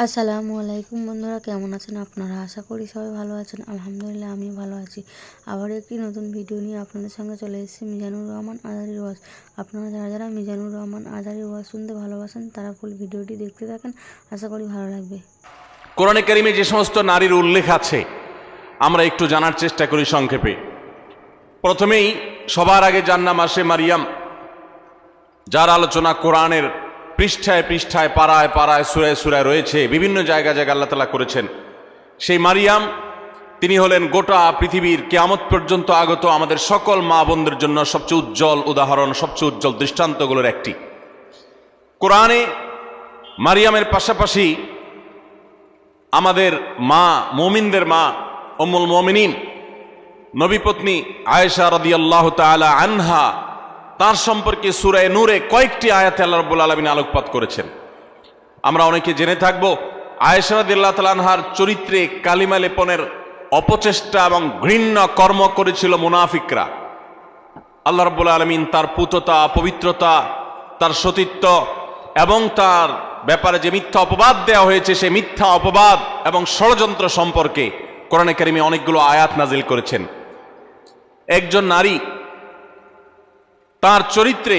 আসসালামু আলাইকুম বন্ধুরা, কেমন আছেন আপনারা? আশা করি সবাই ভালো আছেন। আলহামদুলিল্লাহ আমি ভালো আছি। আবার একটি নতুন ভিডিও নিয়ে আপনাদের সঙ্গে চলে এসেছি মিজানুর রহমান আজহারীর ওয়াজ। আপনারা যারা যারা মিজানুর রহমান আজহারীর ওয়াজ শুনতে ভালোবাসেন তারা ফুল ভিডিওটি দেখতে থাকেন, আশা করি ভালো লাগবে। কোরআনে কারিমে যে সমস্ত নারীর উল্লেখ আছে আমরা একটু জানার চেষ্টা করি সংক্ষেপে। প্রথমেই সবার আগে যার নাম আসে মারিয়াম, যার আলোচনা কোরআনের পৃষ্ঠায় পৃষ্ঠায় পাড়ায় পাড়ায় সুরায় সুরায় রয়েছে, বিভিন্ন জায়গায় জায়গায় আল্লাহ তাআলা করেছেন। সেই মারিয়াম তিনি হলেন গোটা পৃথিবীর কিয়ামত পর্যন্ত আগত আমাদের সকল মা বোনদের জন্য সবচেয়ে উজ্জ্বল উদাহরণ, সবচেয়ে উজ্জ্বল দৃষ্টান্তগুলোর একটি। কোরআনে মারিয়ামের পাশাপাশি আমাদের মা, মুমিনদের মা উম্মুল মুমিনিন নবীপত্নী আয়েশা রাদিয়াল্লাহু তাআলা আনহা, তার সম্পর্কে সূরা নূরে কয়েকটি আয়াতে আল্লাহ রাব্বুল আলামিন আলোকপাত করেছেন। আমরা অনেকে জেনে থাকব আয়েশা রাদিয়াল্লাহু তাআলা আনহার চরিত্রে কালিমা লেপনের অপচেষ্টা এবং ঘৃণ্য কর্ম করেছিল মুনাফিকরা। আল্লাহ রাব্বুল আলামিন তার পুততা, পবিত্রতা, তার সতীত্ব এবং তার ব্যাপারে যে মিথ্যা অপবাদ দেওয়া হয়েছে সেই মিথ্যা অপবাদ এবং ষড়যন্ত্র সম্পর্কে কোরআনে কারিমে অনেকগুলো আয়াত নাজিল করেছেন। একজন নারী তার চরিত্রে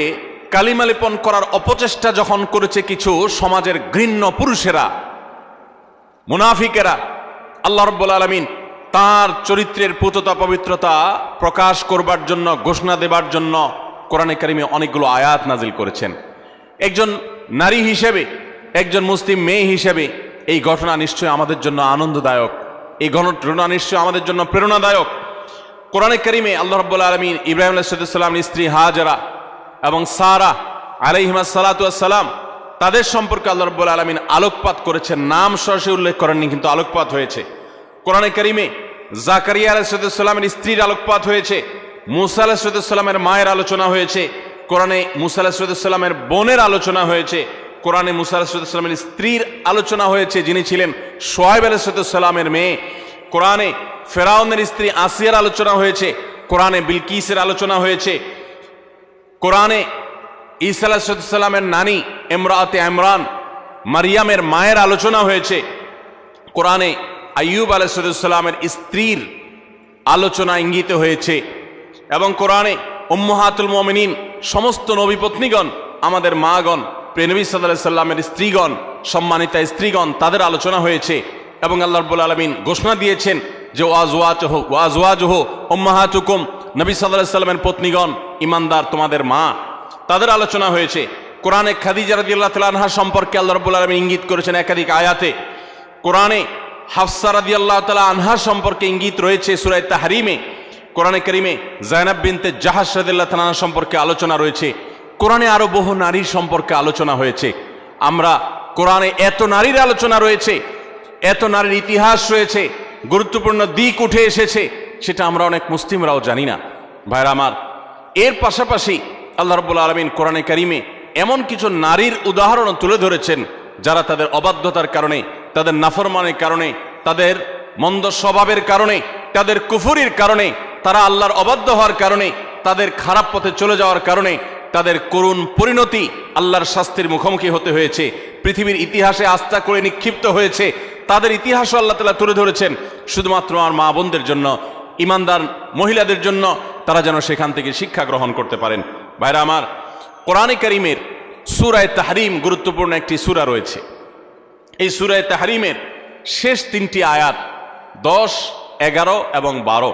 কালিমা লেপন করার অপচেষ্টা যখন করেছে কিছু সমাজের ঘৃণ্য পুরুষেরা, মুনাফিকেরা, আল্লাহ রাব্বুল আলামিন তার চরিত্রের পুততা পবিত্রতা প্রকাশ করবার জন্য, ঘোষণা দেবার জন্য কোরআনে কারিমে অনেকগুলো আয়াত নাজিল করেছেন। একজন নারী হিসেবে, একজন মুসলিম মেয়ে হিসেবে এই ঘটনা নিশ্চয়ই আমাদের জন্য আনন্দদায়ক, এই ঘটনা নিশ্চয়ই আমাদের জন্য প্রেরণাদায়ক। কোরআনে কারিমে আল্লাহ রাব্বুল আলামিন ইব্রাহিম আলাইহিস সালামের স্ত্রী হাজেরা এবং সারা আলাইহিমা সালাতু ওয়াস সালাম তাদের সম্পর্কে আল্লাহ রাব্বুল আলামিন আলোকপাত করেছেন। নাম সরাসরি উল্লেখ করেননি, কিন্তু আলোকপাত হয়েছে। কোরআনে কারিমে জাকারিয়া আলাইহিস সালামের স্ত্রীর আলোকপাত হয়েছে, মূসা আলাইহিস সালামের মায়ের আলোচনা হয়েছে, কোরআনে মূসা আলাইহিস সালামের বোনের আলোচনা হয়েছে, কোরআনে মূসা আলাইহিস সালামের স্ত্রীর আলোচনা হয়েছে যিনি ছিলেন শুআয়ব আলাইহিস সালামের মেয়ে, কোরআনে ফেরাউনের স্ত্রী আসিয়ার আলোচনা হয়েছে, কোরআনে বিলকিসের আলোচনা হয়েছে, কোরআনে ঈসা আলাইহিস সালামের নানি ইমরাতে ইমরান মারিয়ামের মায়ের আলোচনা হয়েছে, কোরআনে আইয়ুব আলাইহিস সালামের স্ত্রীর আলোচনা ইঙ্গিত হয়েছে, এবং কোরআনে উম্মাহাতুল মুমিনিন সমস্ত নবীপত্নীগণ, আমাদের মাগণ, প্রিয় নবী সাল্লাল্লাহু আলাইহি সাল্লামের স্ত্রীগণ, সম্মানিতা স্ত্রীগণ, তাদের আলোচনা হয়েছে। এবং আল্লাহ রাব্বুল আলামিন ঘোষণা দিয়েছেন যে ওয়াজওয়াজুহু উম্মাহাতুকুম, নবী সাল্লাল্লাহু আলাইহি সাল্লামের পত্নীগণ, ঈমানদার তোমাদের মা, তাদের আলোচনা হয়েছে। কোরআনে খাদিজা রাদিয়াল্লাহু তাআলা আনহা সম্পর্কে আল্লাহ রাব্বুল আলামিন ইঙ্গিত করেছেন একাধিক আয়াতে। কোরআনে হাফসা রাদিয়াল্লাহু তাআলা আনহা সম্পর্কে ইঙ্গিত রয়েছে সূরা তাহরিমে। কোরআনে কারিমে যায়েনাব বিনতে জাহাশ রাদিয়াল্লাহু তাআলা সম্পর্কে আলোচনা রয়েছে। কোরআনে আরো বহু নারীর সম্পর্কে আলোচনা হয়েছে। আমরা কোরআনে এত নারীর আলোচনা রয়েছে, এত নারীর ইতিহাস রয়েছে, গুরুত্বপূর্ণ দিক উঠে এসেছে, সেটা আমরা অনেক মুসলিমরাও জানি না। ভাইরা আমার, এর পাশাপাশি আল্লাহ রাব্বুল আলামিন কোরআনে কারিমে এমন কিছু নারীর উদাহরণ তুলে ধরেছেন যারা তাদের অবাধ্যতার কারণে, তাদের নাফরমানের কারণে, তাদের মন্দ স্বভাবের কারণে, তাদের কুফরির কারণে, তারা আল্লাহর অবাধ্য হওয়ার কারণে, তাদের খারাপ পথে চলে যাওয়ার কারণে তাদের করুণ পরিণতি আল্লাহর শাস্তির মুখোমুখি হতে হয়েছে, পৃথিবীর ইতিহাসে আস্থা করে নিক্ষিপ্ত হয়েছে। তাদের ইতিহাসও আল্লাহ তাআলা তুলে ধরেছেন শুধুমাত্র আমার মা বোনদের জন্য, ইমানদার মহিলাদের জন্য, তারা যেন সেখান থেকে শিক্ষা গ্রহণ করতে পারেন। ভাইরা আমার, কোরআনে কারিমের সূরা তাহরিম গুরুত্বপূর্ণ একটি সূরা রয়েছে। এই সূরা তাহরিমের শেষ তিনটি আয়াত 10, 11 এবং 12,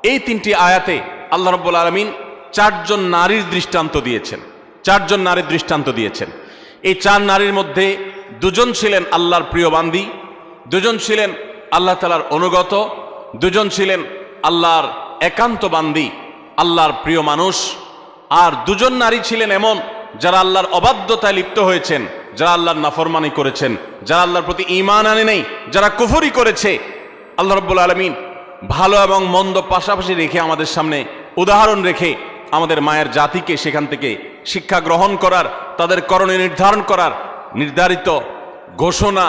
এই তিনটি আয়াতে আল্লাহ রাব্বুল আলামিন চারজন নারীর দৃষ্টান্ত দিয়েছেন। চারজন নারীর দৃষ্টান্ত দিয়েছেন। এই চার নারীর মধ্যে দুজন ছিলেন আল্লাহর প্রিয় বান্দী, দুজন ছিলেন আল্লাহ তাআলার অনুগত, দুজন ছিলেন আল্লাহর একান্ত বান্দী, আল্লাহর প্রিয় মানুষ, আর দুজন নারী ছিলেন এমন যারা আল্লাহর অবাধ্যতায় লিপ্ত হয়েছেন, যারা আল্লাহর নাফরমানি করেছেন, যারা আল্লাহর প্রতি ঈমান আনে নাই, যারা কুফরি করেছে। আল্লাহ রাব্বুল আলামিন ভালো এবং মন্দ পাশাপাশি রেখে আমাদের সামনে উদাহরণ রেখে আমাদের মায়ের জাতিকে সেখান থেকে শিক্ষা গ্রহণ করার, তাদের করণীয় নির্ধারণ করার নির্ধারিত ঘোষণা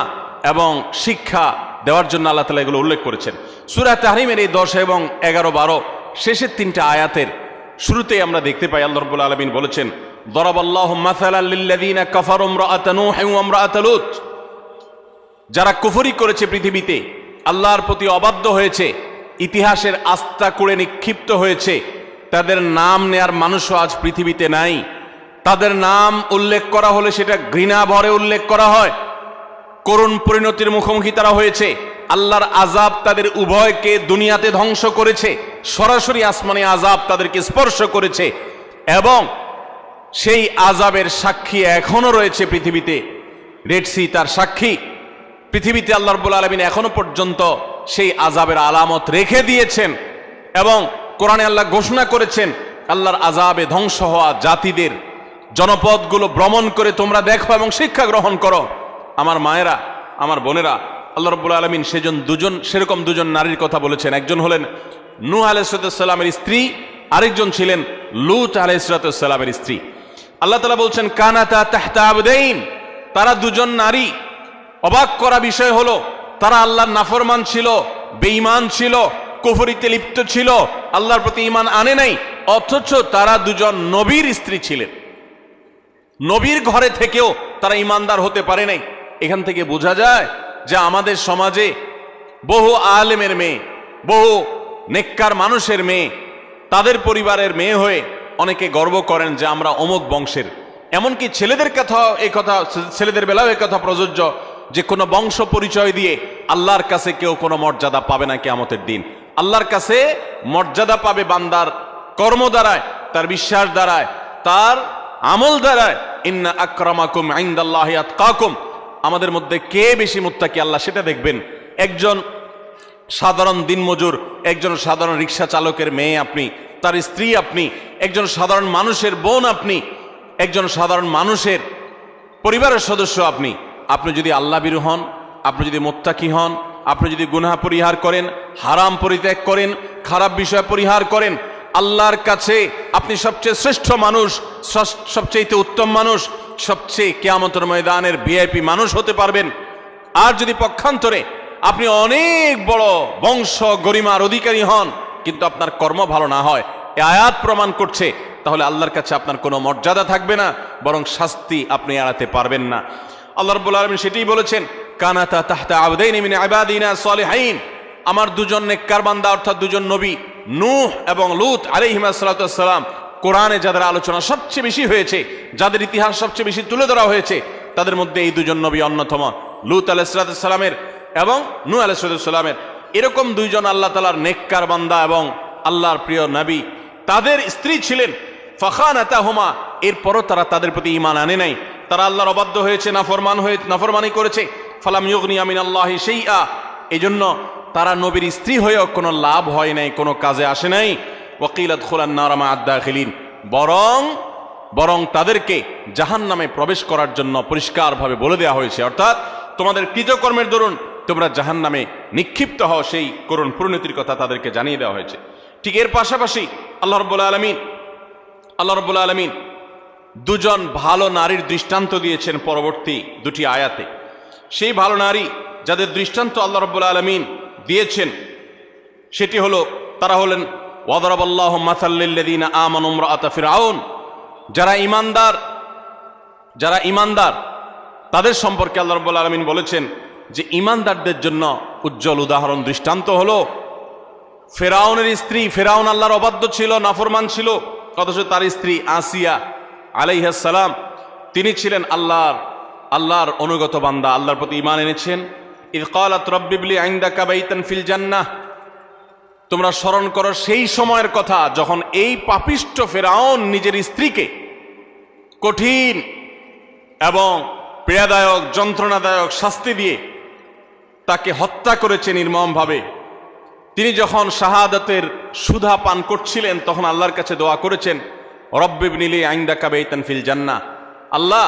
এবং শিক্ষা দেওয়ার জন্য আল্লাহ তাআলা এগুলো উল্লেখ করেছেন। সূরা তাহরিমের এই 10 এবং 11, 12 শেষের তিনটা আয়াতের শুরুতেই আমরা দেখতে পাই আল্লাহ রাব্বুল আলামিন বলেছেন, দরাবাল্লাহু মাসালাল লিল্লাযীনা কাফারু ইমরাআতা নূহ ওয়া ইমরাআতা লূত। যারা কুফরি করেছে পৃথিবীতে, আল্লাহর প্রতি অবাধ্য হয়েছে, ইতিহাসের আস্থা করে নিক্ষিপ্ত হয়েছে, তাদের নাম নেয়ার মানুষও আজ পৃথিবীতে নাই। তাদের নাম উল্লেখ করা হলে সেটা ঘৃণা ভরে উল্লেখ করা হয়। করুণ পরিণতির মুখোমুখি তারা হয়েছে। আল্লাহর আযাব তাদের উভয়কে দুনিয়াতে ধ্বংস করেছে, সরাসরি আসমানি আযাব তাদেরকে স্পর্শ করেছে, এবং সেই আযাবের সাক্ষী এখনো রয়েছে পৃথিবীতে। রেড সি তার সাক্ষী। পৃথিবীতে আল্লাহ রাব্বুল আলামিন এখনো পর্যন্ত সেই আযাবের আলামত রেখে দিয়েছেন, এবং কোরআনে আল্লাহ ঘোষণা করেছেন, আল্লাহর আযাবে ধ্বংস হওয়া জাতিদের জনপদগুলো ভ্রমণ করে তোমরা দেখো এবং শিক্ষা গ্রহণ করো। আমার মায়েরা, আমার বোনেরা, আল্লাহ রাব্বুল আলামিন সেরকম দুজন নারীর কথা বলেছেন। একজন হলেন নূহ আলাইহিস সালামের স্ত্রী, আরেকজন ছিলেন লূত আলাইহিস সালামের স্ত্রী। আল্লাহ তাআলা বলছেন, কানাতা তাহতা আবদাইন, তারা দুজন নারী। অবাক করা বিষয় হলো, তারা আল্লাহর নাফরমান ছিল, বেঈমান ছিল, কুফরিতে লিপ্ত ছিল, আল্লাহর প্রতি ঈমান আনে নাই, অথচ তারা দুজন নবীর স্ত্রী ছিলেন। নবীর ঘরে থেকেও তারা ঈমানদার হতে পারে নাই। এখান থেকে বোঝা যায় যে আমাদের সমাজে বহু আলেমের মেয়ে, বহু নেককার মানুষের মেয়ে, তাদের পরিবারের মেয়ে হয়ে অনেকে গর্ব করেন যে আমরা অমুক বংশের। এমনকি ছেলেদের বেলাও এ কথা প্রযোজ্য যে কোনো বংশ পরিচয় দিয়ে আল্লাহর কাছে কেউ কোনো মর্যাদা পাবে না কিয়ামতের দিন। আল্লাহর কাছে মর্যাদা পাবে বান্দার কর্ম দ্বারায়, তার বিশ্বাস দ্বারায়, তার আমল দ্বারায়। ইন্না আকরামাকুম ইনদাল্লাহি আতকাকুম, আমাদের মধ্যে কে বেশি মুত্তাকি আল্লাহ সেটা দেখবেন। একজন সাধারণ দিনমজুর, একজন সাধারণ রিক্সা চালকের মেয়ে আপনি, তার স্ত্রী আপনি, একজন সাধারণ মানুষের বোন আপনি, একজন সাধারণ মানুষের পরিবারের সদস্য আপনি। আপনি যদি আল্লাহ ভীরু হন, আপনি যদি মুত্তাকি হন, আপনি যদি গুনাহ পরিহার করেন, হারাম পরিত্যাগ করেন, খারাপ বিষয় পরিহার করেন, আল্লাহর কাছে আপনি সবচেয়ে শ্রেষ্ঠ মানুষ, সবচেয়ে উত্তম মানুষ, সবচেয়ে কিয়ামতের ময়দানের ভিআইপি মানুষ হতে পারবেন। আর যদি পক্ষান্তরে আপনি অনেক বড় বংশ গরিমার অধিকারী হন, কিন্তু আপনার কর্ম ভালো না হয়, এই আয়াত প্রমাণ করছে, তাহলে আল্লাহর কাছে আপনার কোনো মর্যাদা থাকবে না, বরং শাস্তি আপনি এড়াতে পারবেন না। আল্লাহ রাব্বুল আলামিন সেটাই বলেছেন, কানাতা তাহতা আবদাইন মিন ইবাদিনা সলিহিন, আমার দুজন নেককার বান্দা অর্থাৎ দুজন নবী নূহ এবং লূত আলাইহিস সালাম, কোরআনে যাদের আলোচনা সবচেয়ে বেশি হয়েছে, যাদের ইতিহাস সবচেয়ে বেশি তুলে ধরা হয়েছে, তাদের মধ্যে এই দুজন নবী অন্যতম। লূত আলাইহিস সালামের এবং নূহ আলাইহিস সালামের এরকম দুইজন আল্লাহ তাআলার নেককার বান্দা এবং আল্লাহর প্রিয় নবী, তাদের স্ত্রী ছিলেন ফাখানাতাহুমা, এরপরও তারা তাদের প্রতি ঈমান আনে নাই, তারা আল্লাহর অবাধ্য হয়েছে, নাফরমানি করেছে। ফালাম ইউগনিয়া মিনাল্লাহি শাইআ, এজন্য তারা নবীর স্ত্রী হয়েও কোনো লাভ হয় নাই, কোনো কাজে আসে নাই। ওয়াকিলা দুখুলান নার মা আদ-দাখিলিন, বরং তাদেরকে জাহান্নামে প্রবেশ করার জন্য পরিষ্কারভাবে বলে দেওয়া হয়েছে, অর্থাৎ তোমাদের কৃতকর্মের দরুন তোমরা জাহান্নামে নিক্ষিপ্ত হও, সেই করুণ পরিণতির কথা তাদেরকে জানিয়ে দেওয়া হয়েছে। ঠিক এর পাশাপাশি আল্লাহ রাব্বুল আলামিন দুজন ভালো নারীর দৃষ্টান্ত দিয়েছেন পরবর্তী দুটি আয়াতে। সেই ভালো নারী যাদের দৃষ্টান্ত আল্লাহ রাব্বুল আলামিন দিয়েছেন সেটি হলো, তারা হলেন ওয়াদরাবাল্লাহু মাসাল লিল্লাযিনা আমানু ইমরাআতা ফিরআউন, যারা ঈমানদার তাদের সম্পর্কে আল্লাহ রাব্বুল আলামিন বলেছেন যে ঈমানদারদের জন্য উজ্জ্বল উদাহরণ দৃষ্টান্ত হলো ফেরাউনের স্ত্রী। ফেরাউন আল্লাহর অবাধ্য ছিল, নাফরমান ছিল, অথচ তার স্ত্রী আসিয়া আলাইহিস সালাম তিনি ছিলেন আল্লাহর অনুগত বান্দা, আল্লাহর প্রতি ঈমান এনেছেন। ইয ক্বালাত রাব্বি ইবলি ইনদাকা বাইতান ফিল জান্নাহ, তোমরা স্মরণ করো সেই সময়ের কথা যখন এই পাপিষ্ঠ ফেরাউন নিজের স্ত্রীকে কঠিন এবং পীড়াদায়ক যন্ত্রণাদায়ক শাস্তি দিয়ে তাকে হত্যা করেছে নির্মমভাবে। তিনি যখন শাহাদাতের সুধা পান করছিলেন তখন আল্লাহর কাছে দোয়া করেছেন, রব্বি ইবনি লি ইনদাকা বাইতান ফিল জান্নাহ, আল্লাহ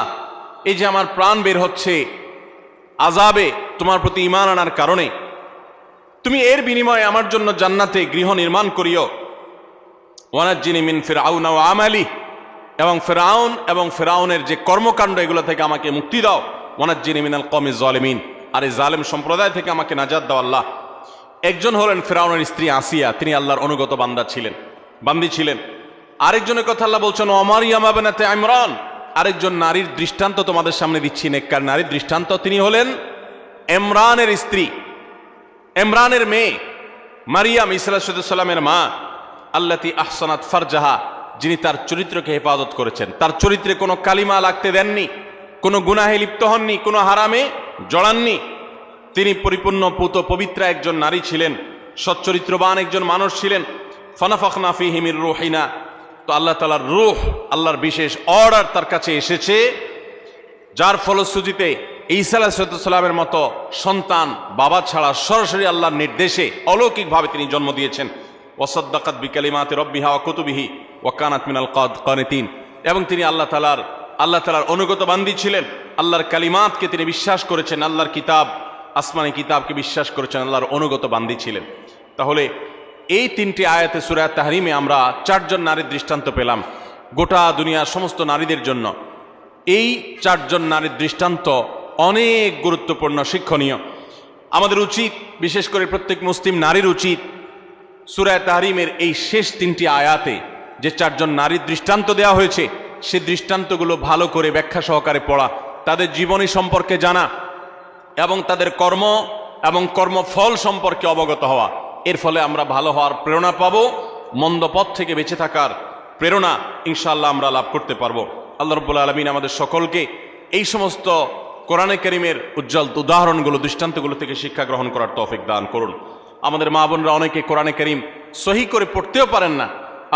এই যে আমার প্রাণ বের হচ্ছে আযাবে তোমার প্রতি ঈমান আনার কারণে, তুমি এর বিনিময়ে আমার জন্য জান্নাতে গৃহ নির্মাণ করিও। ওয়ানাজ্জিনি মিন ফিরআউনা ওয়া আমালি, এবং ফেরাউনের যে কর্মকাণ্ড এগুলো থেকে আমাকে মুক্তি দাও। ওয়ানাজ্জিনি মিনাল কওমিজ জালিমিন, আর এই জালেম সম্প্রদায় থেকে আমাকে নাজাত দাও আল্লাহ। একজন হলেন ফেরাউনের স্ত্রী আসিয়া, তিনি আল্লাহর অনুগত বান্দি ছিলেন। আরেকজনের কথা আল্লাহ বলছেন ওয়া মারইয়াম বিনতে ইমরান, আরেকজন নারীর দৃষ্টান্ত তোমাদের সামনে দিচ্ছি, নেককার নারীর দৃষ্টান্ত। তিনি হলেন ইমরানের স্ত্রী, ইমরানের মেয়ে মারিয়াম ঈসা আলাইহিস সালামের মা, আল্লাতী আহসানাত ফারজাহা, যিনি তার চরিত্রকে হেফাজত করেছেন, তার চরিত্রে কোনো কালিমা লাগতে দেননি, কোনো গুনাহে লিপ্ত হননি, কোনো হারামে জড়াননি। তিনি পরিপূর্ণ পুত পবিত্রা একজন নারী ছিলেন, সচ্চরিত্রবান একজন মানুষ ছিলেন। ফানাফাখনা ফীহি মির রূহিনা, তো আল্লাহ তাআলার রূহ, আল্লাহর বিশেষ অর্ডার তার কাছে এসেছে, যার ফলশ্রুতিতে ঈসা আলাইহিস সালামের মতো সন্তান বাবা ছাড়া সরাসরি আল্লাহর নির্দেশে অলৌকিকভাবে তিনি জন্ম দিয়েছেন। ওয়াসাদ্দাকাত বিকালিমাতি রাব্বিহা ওয়া কুতুবিহি ওয়া কানাত মিনাল কানিতিন, এবং তিনি আল্লাহ তাআলার অনুগত বান্দী ছিলেন। আল্লাহর কালিমাতকে তিনি বিশ্বাস করেছেন, আল্লাহর কিতাব, আসমানি কিতাবকে বিশ্বাস করেছেন, আল্লাহর অনুগত বান্দী ছিলেন। তাহলে এই তিনটি আয়াতে সূরা তাহরিমে আমরা চারজন নারীর দৃষ্টান্ত পেলাম গোটা দুনিয়ার সমস্ত নারীদের জন্য। এই চারজন নারীর দৃষ্টান্ত অনেক গুরুত্বপূর্ণ, শিক্ষণীয়। আমাদের উচিত, বিশেষ করে প্রত্যেক মুসলিম নারীর উচিত, সূরা তাহরিমের এই শেষ তিনটি আয়াতে যে চারজন নারীর দৃষ্টান্ত দেওয়া হয়েছে, সে দৃষ্টান্তগুলো ভালো করে ব্যাখ্যা সহকারে পড়া, তাদের জীবনী সম্পর্কে জানা এবং তাদের কর্ম এবং কর্মফল সম্পর্কে অবগত হওয়া। এর ফলে আমরা ভালো হওয়ার প্রেরণা পাবো, মন্দ পথ থেকে বেঁচে থাকার প্রেরণা ইনশাআল্লাহ আমরা লাভ করতে পারবো। আল্লাহ রাব্বুল আলামিন আমাদের সকলকে এই সমস্ত কোরআনে কারীমের উজ্জ্বল উদাহরণগুলো, দৃষ্টান্তগুলো থেকে শিক্ষা গ্রহণ করার তৌফিক দান করুন। আমাদের মা বোনরা অনেকে কোরআনে কারীম সহি করে পড়তেও পারেন না,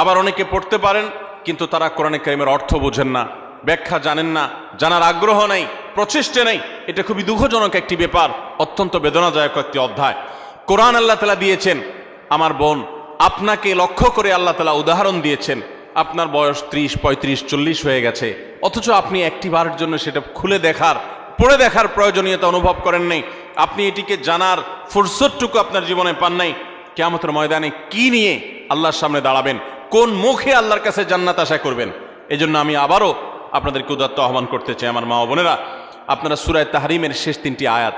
আবার অনেকে পড়তে পারেন কিন্তু তারা কোরআনে কারীমের অর্থ বোঝেন না, ব্যাখ্যা জানেন না, জানার আগ্রহ নেই, প্রচেষ্টা নেই। এটা খুবই দুঃখজনক একটি ব্যাপার, অত্যন্ত বেদনাদায়ক একটি অধ্যায়। কোরআন আল্লাহ তাআলা দিয়েছেন, আমার বোন, আপনাকে লক্ষ্য করে আল্লাহ তাআলা উদাহরণ দিয়েছেন। আপনার বয়স 30, 35, 40 হয়ে গেছে, অথচ আপনি একটি বারের জন্য সেটা খুলে দেখার, পড়ে দেখার প্রয়োজনীয়তা অনুভব করেন নাই। আপনি এটিকে জানার ফুরসতটুকু আপনার জীবনে পান নাই। কিয়ামতের ময়দানে কি নিয়ে আল্লাহর সামনে দাঁড়াবেন, কোন মুখে আল্লাহর কাছে জান্নাত আশা করবেন? এজন্য আমি আবারও আপনাদেরকে উদাত্ত আহ্বান করতে চাই, আমার মা ও বোনেরা, আপনারা সূরা তাহরিমের শেষ তিনটি আয়াত,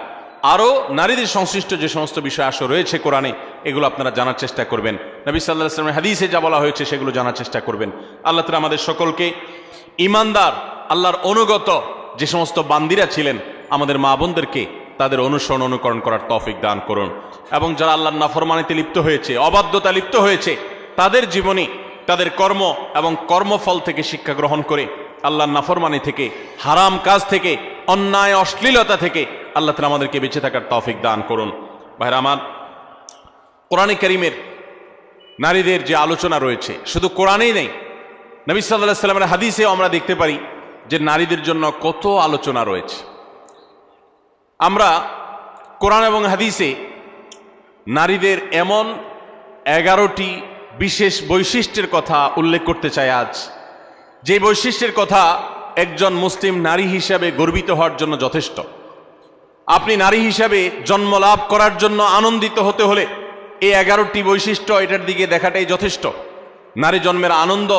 আরও নারীদের সংশ্লিষ্ট যে সমস্ত বিষয় আসো রয়েছে কোরআনে, এগুলো আপনারা জানার চেষ্টা করবেন। নবী সাল্লাল্লাহু আলাইহি ওয়াসাল্লামের হাদিসে যা বলা হয়েছে সেগুলো জানার চেষ্টা করবেন। আল্লাহ তাআলা আমাদের সকলকে ঈমানদার, আল্লাহর অনুগত যে সমস্ত বান্দিরা ছিলেন, আমাদের মা বোনদেরকে তাদের অনুসরণ অনুকরণ করার তৌফিক দান করুন। এবং যারা আল্লাহর নাফরমানিতে লিপ্ত হয়েছে, অবাধ্যতা লিপ্ত হয়েছে, তাদের জীবনী, তাদের কর্ম এবং কর্মফল থেকে শিক্ষা গ্রহণ করে আল্লাহর নাফরমানি থেকে, হারাম কাজ থেকে, অন্যায় অশ্লীলতা থেকে আল্লাহ তাআলা আমাদেরকে বেঁচে থাকার তৌফিক দান করুন। ভাইরা আমার, কোরআনে কারীমের নারীদের যে আলোচনা রয়েছে শুধু কোরআনেই নেই, নবী সাল্লাল্লাহু আলাইহি ওয়াসাল্লামের হাদিসেও আমরা দেখতে পারি যে নারীদের জন্য কত আলোচনা রয়েছে। আমরা কোরআন এবং হাদিসে নারীদের এমন 11টি বিশেষ বৈশিষ্ট্যের কথা উল্লেখ করতে চাই আজ, যে বৈশিষ্ট্যের কথা একজন মুসলিম নারী হিসাবে গর্বিত হওয়ার জন্য যথেষ্ট। আপনি নারী হিসাবে জন্ম লাভ করার জন্য আনন্দিত হতে হলে এই 11টি বৈশিষ্ট্য, এটার দিকে দেখাটাই যথেষ্ট। নারী জন্মের আনন্দ